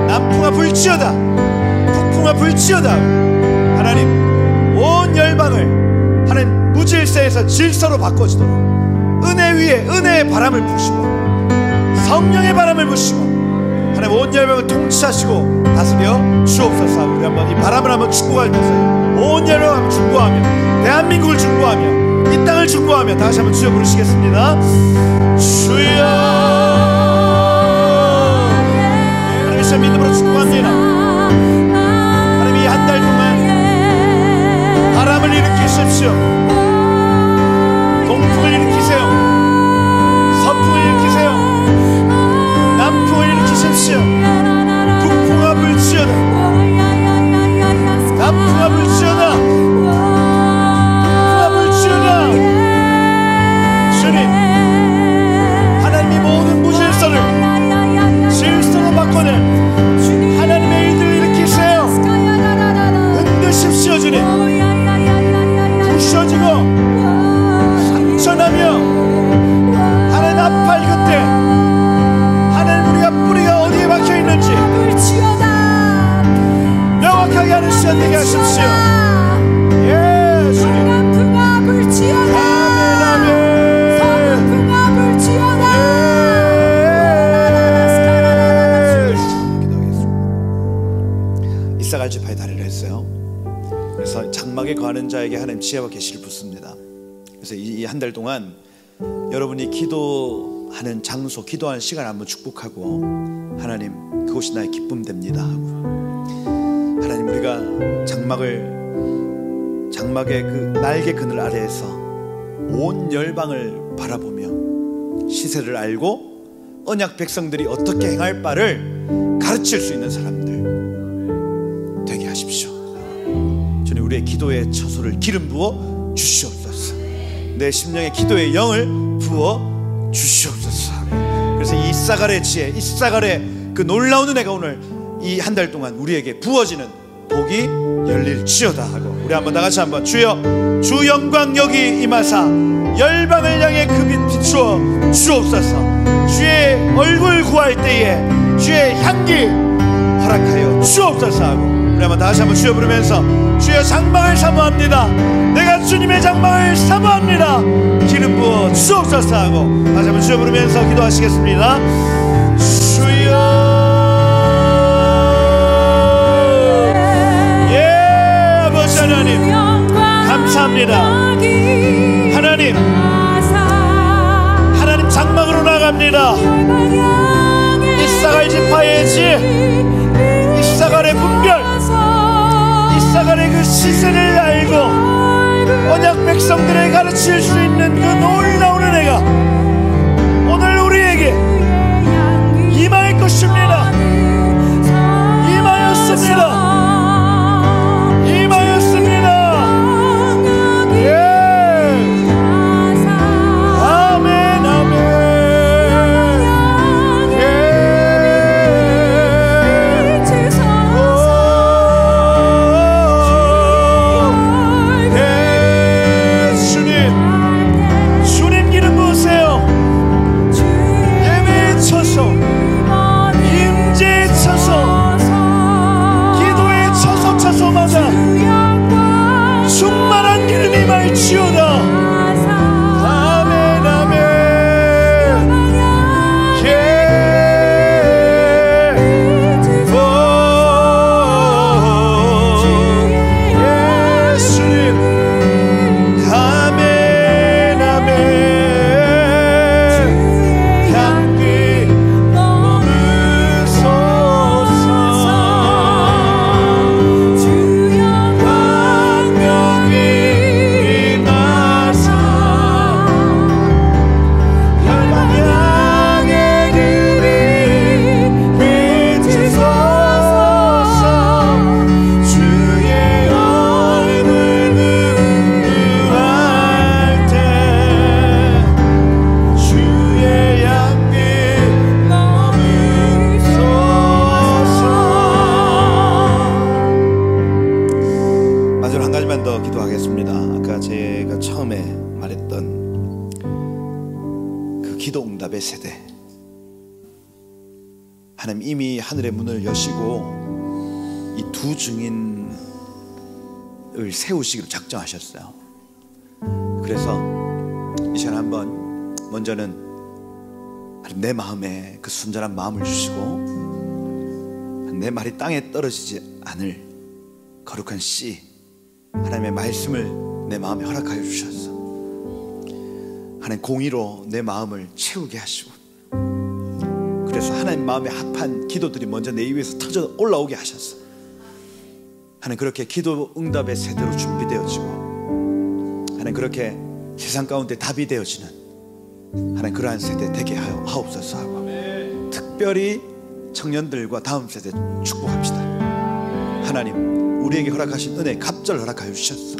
남풍아 불지어다 북풍아 불지어다 하나님 온 열방을 무질서에서 질서로 바꿔지도록 은혜 위에 은혜의 바람을 부시고 성령의 바람을 부시고 하나님 온 열방을 통치하시고 다스려 주옵소서. 우리 한번 이 바람을 한번 축복하면서 온 열방을 중보하며 대한민국을 중보하며 이 땅을 중보하며 다시 한번 주여 부르시겠습니다. 주여. 하나님 이 믿음으로 축복합니다. 하나님 이 한 달 동안 바람을 일으키십시오. 동풍을 일으키세요. 서풍을 일으키세요. 남풍을 일으키십시오. 북풍아 불지어다. 남풍아 불지어다. 북풍아 불지어다. 주님, 하나님이 모든 무질서를 질서로 바꿔내 하나님의 일들을 일으키세요. 흔드십시오. 주님, 부셔지고 상처나며 하나님 아파할 그때 하나님 우리가 뿌리가 어디에 박혀있는지 명확하게 하는 시간 되게 하십시오. 예, 주님. 아멘, 아멘. 기도하겠습니다. 이사갈 지파의 다리를 했어요. 그래서 장막에 거하는 자에게 하나님 지혜와 계시를 붓습니다. 그래서 이 한 달 동안 여러분이 기도하는 장소, 기도하는 시간을 한번 축복하고 하나님 그곳이 나의 기쁨 됩니다 하고 하나님 우리가 장막의 그 날개 그늘 아래에서 온 열방을 바라보며 시세를 알고 언약 백성들이 어떻게 행할 바를 가르칠 수 있는 사람들 되게 하십시오. 주님, 우리의 기도의 처소를 기름 부어 주시옵소서. 내 심령의 기도의 영을 부어 주시옵소서. 그래서 이 이사갈의 지혜, 이사갈의 그 놀라운 은혜가 오늘 이 한 달 동안 우리에게 부어지는 복이 열릴지어다 하고 우리 한번 다 같이 한번 주여 주 영광 여기 임하사 열방을 향해 그 빛 비추어 주옵소서. 주의 얼굴 구할 때에 주의 향기 허락하여 주옵소서 하고 우리 한번 다시 한번 주여 부르면서 주여 장막을 사모합니다. 내가 주님의 장막을 사모합니다. 기름 부어 주옵소서 하고 다시 한번 주여 부르면서 기도하시겠습니다. 주여. 예, 아버지 하나님 감사합니다. 하나님 장막으로 나갑니다. 이사갈 지파의 지혜, 이사갈의 분별, 이사갈의 그 시세를 알고 언약 백성들에 가르칠 수 있는 그 놀라운 은혜가 오늘 우리에게 임할 것입니다. 임하였습니다. 임하였습니다. 예. 아멘, 아멘. 예. 주님 기름 부으세요. 예배에 쳐서 임재에 쳐서 기도에 쳐서 쳐서마다 충만한 기름이 말지어다. 아멘, 아멘. 예. 오, 예수님. 아멘, 아멘. 향기 머무소서. 광명이 임하사 열방 향해 그리 비추소서. 주의 얼굴 눈부할 때 주의 향기 머무소서. 마지막 한 가지만 더 기도하겠습니다. 아까 제가 처음에 말했던 그 기도 응답의 세대, 하나님 이미 하늘의 문을 여시고 이 두 증인을 세우시기로 작정하셨어요. 그 그래서 이 시간 한번 먼저는 내 마음에 그 순전한 마음을 주시고 내 말이 땅에 떨어지지 않을 거룩한 씨, 하나님의 말씀을 내 마음에 허락하여 주셔서 하나님 공의로 내 마음을 채우게 하시고, 그래서 하나님 마음에 합한 기도들이 먼저 내 입에서 터져 올라오게 하셔서 하나님 그렇게 기도 응답의 세대로 준비되어지고 하나님 그렇게 세상 가운데 답이 되어지는 하나님 그러한 세대 되게 하옵소서 하고, 특별히 청년들과 다음 세대 축복합시다. 하나님 우리에게 허락하신 은혜 갑절 허락하여 주셨소.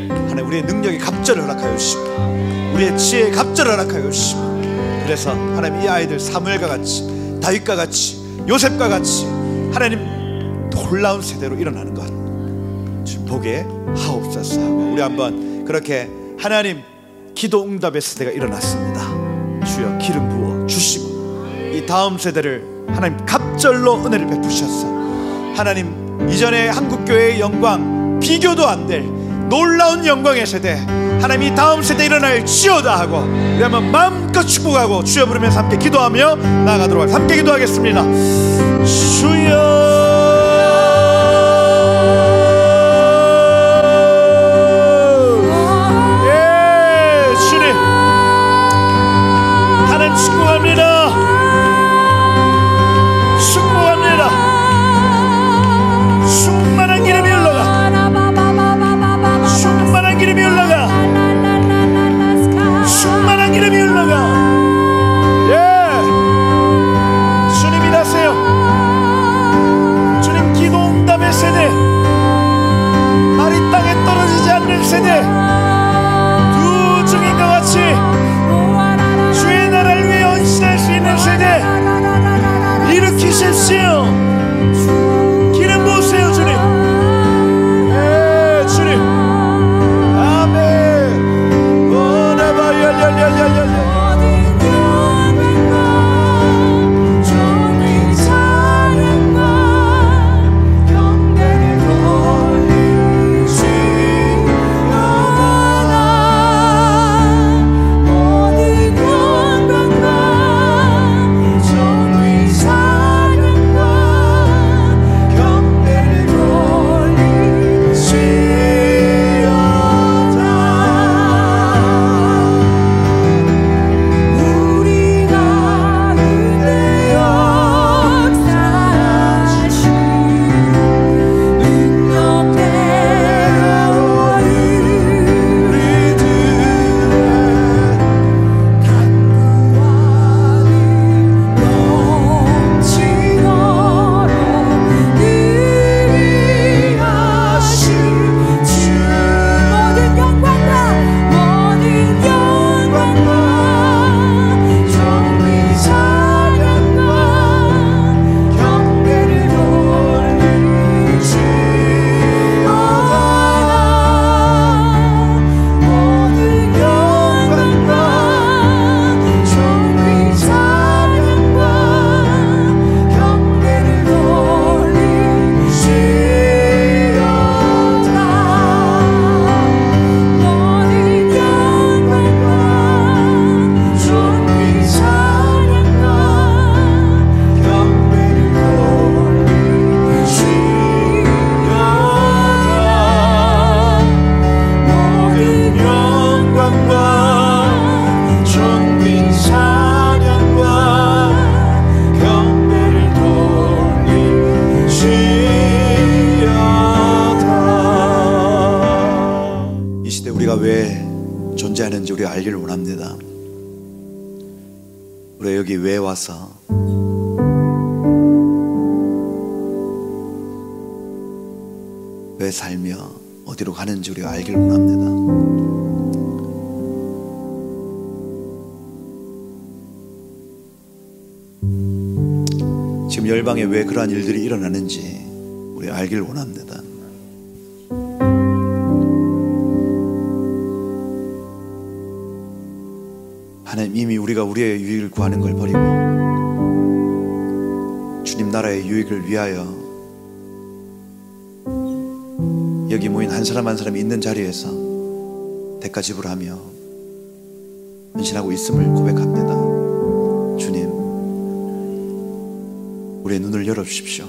하나님 우리의 능력에 갑절을 허락하여 주시고 우리의 지혜에 갑절을 허락하여 주시고, 그래서 하나님 이 아이들 사무엘과 같이 다윗과 같이 요셉과 같이 하나님 놀라운 세대로 일어나는 것 주님 보게 하옵소서 하고, 우리 한번 그렇게 하나님 기도 응답의 세대가 일어났습니다. 주여 기름 부어 주시고 이 다음 세대를 하나님 갑절로 은혜를 베푸셔서 하나님 이전의 한국교회의 영광 비교도 안 될 놀라운 영광의 세대 하나님 이 다음 세대 일어날지어다 하고, 우리 한번 마음껏 축복하고 주여 부르면서 함께 기도하며 나아가도록 하겠습니다. 함께 기도하겠습니다. 주여 세대 두 증인과 같이 주의 나라를 위해 헌신할 수 있는 세대 일으키십시오. 기름 부으세요 주님. 네 주님. 아멘. 오나바열열열열열 우리가 알기를 원합니다. 우리가 여기 왜 와서 왜 살며 어디로 가는지 우리가 알기를 원합니다. 지금 열방에 왜 그러한 일들이 일어나는지 우리가 알기를 원합니다. 하나님 이미 우리가 우리의 유익을 구하는 걸 버리고 주님 나라의 유익을 위하여 여기 모인 한 사람 한 사람이 있는 자리에서 대가 지불하며 헌신하고 있음을 고백합니다. 주님, 우리의 눈을 열어주십시오.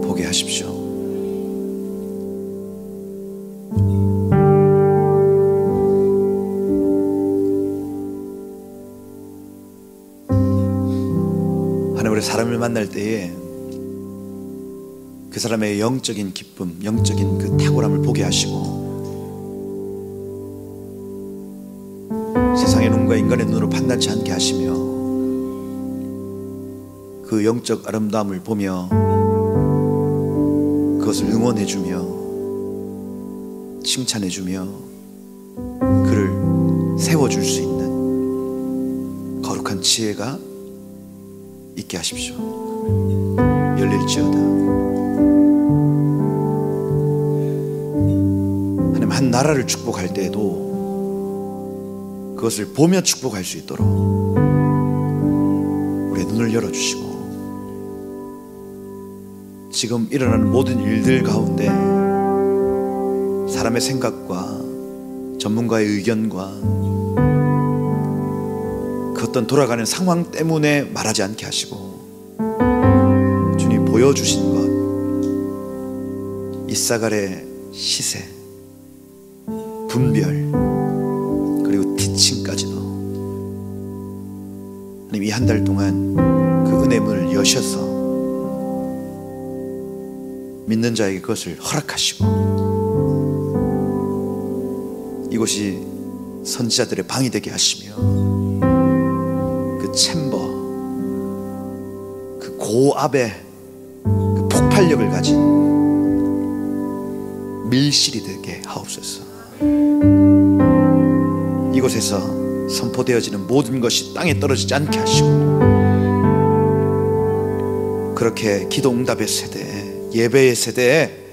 보게 하십시오. 하나님, 우리 사람을 만날 때에 그 사람의 영적인 기쁨, 영적인 그 탁월함을 보게 하시고 세상의 눈과 인간의 눈으로 판단치 않게 하시며 그 영적 아름다움을 보며 그것을 응원해주며 칭찬해주며 그를 세워줄 수 있는 거룩한 지혜가 있게 하십시오. 열릴지어다. 하나님, 한 나라를 축복할 때에도 그것을 보며 축복할 수 있도록 우리의 눈을 열어주시고 지금 일어나는 모든 일들 가운데 사람의 생각과 전문가의 의견과 그 어떤 돌아가는 상황 때문에 말하지 않게 하시고 주님 보여주신 것, 이사갈의 시세, 분별, 그리고 티칭까지도 하나님, 이 한 달 동안 그 은혜의 문을 여셔서 믿는 자에게 그것을 허락하시고 이곳이 선지자들의 방이 되게 하시며 그 챔버, 그 고압의 그 폭발력을 가진 밀실이 되게 하옵소서. 이곳에서 선포되어지는 모든 것이 땅에 떨어지지 않게 하시고 그렇게 기도 응답의 세대, 예배의 세대에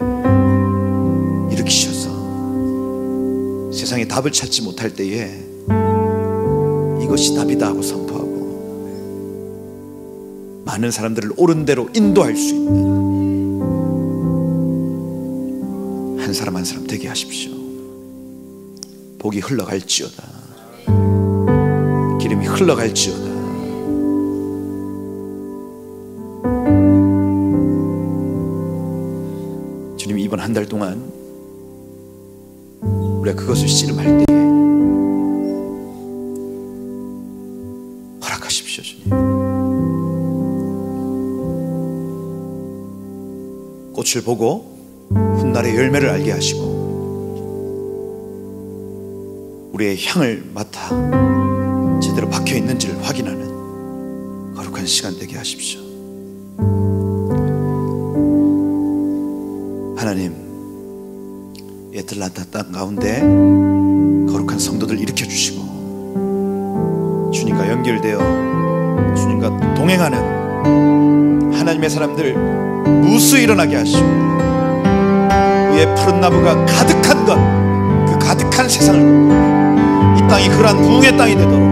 일으키셔서 세상에 답을 찾지 못할 때에 이것이 답이다 하고 선포하고 많은 사람들을 옳은 대로 인도할 수 있는 한 사람 한 사람 되게 하십시오. 복이 흘러갈지어다. 기름이 흘러갈지어다. 주님, 이번 한 달 동안 우리가 그것을 씨름할 때에 허락하십시오. 주님, 꽃을 보고 훗날의 열매를 알게 하시고 우리의 향을 맡아 제대로 박혀 있는지를 확인하는 거룩한 시간 되게 하십시오. 하나님, 애틀란타 땅 가운데 거룩한 성도들 일으켜 주시고 주님과 연결되어 주님과 동행하는 하나님의 사람들 무수히 일어나게 하시고 위에 푸른 나무가 가득한 것, 그 가득한 세상을 이 땅이 그러한 부흥의 땅이 되도록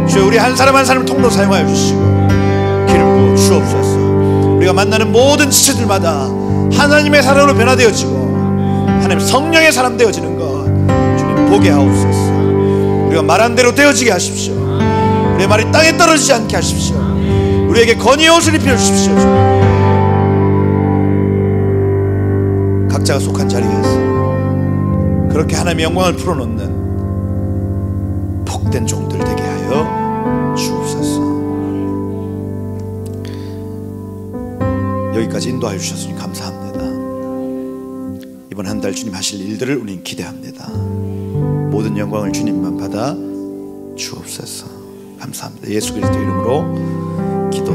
주여, 우리 한 사람 한 사람을 통로 사용하여 주시고 기름 부어 주옵소서. 우리가 만나는 모든 지체들마다 하나님의 사람으로 변화되어지고 하나님 성령의 사람 되어지는 것 주님 보게 하옵소서. 우리가 말한 대로 되어지게 하십시오. 우리의 말이 땅에 떨어지지 않게 하십시오. 우리에게 건의의 옷을 입혀주십시오. 각자가 속한 자리에서 그렇게 하나님의 영광을 풀어놓는 복된 종들 되게 하여 주옵소서. 여기까지 인도하여 주셔서 감사합니다. 이번 한 달 주님 하실 일들을 우리는 기대합니다. 모든 영광을 주님만 받아 주옵소서. 감사합니다. 예수 그리스도 이름으로 기도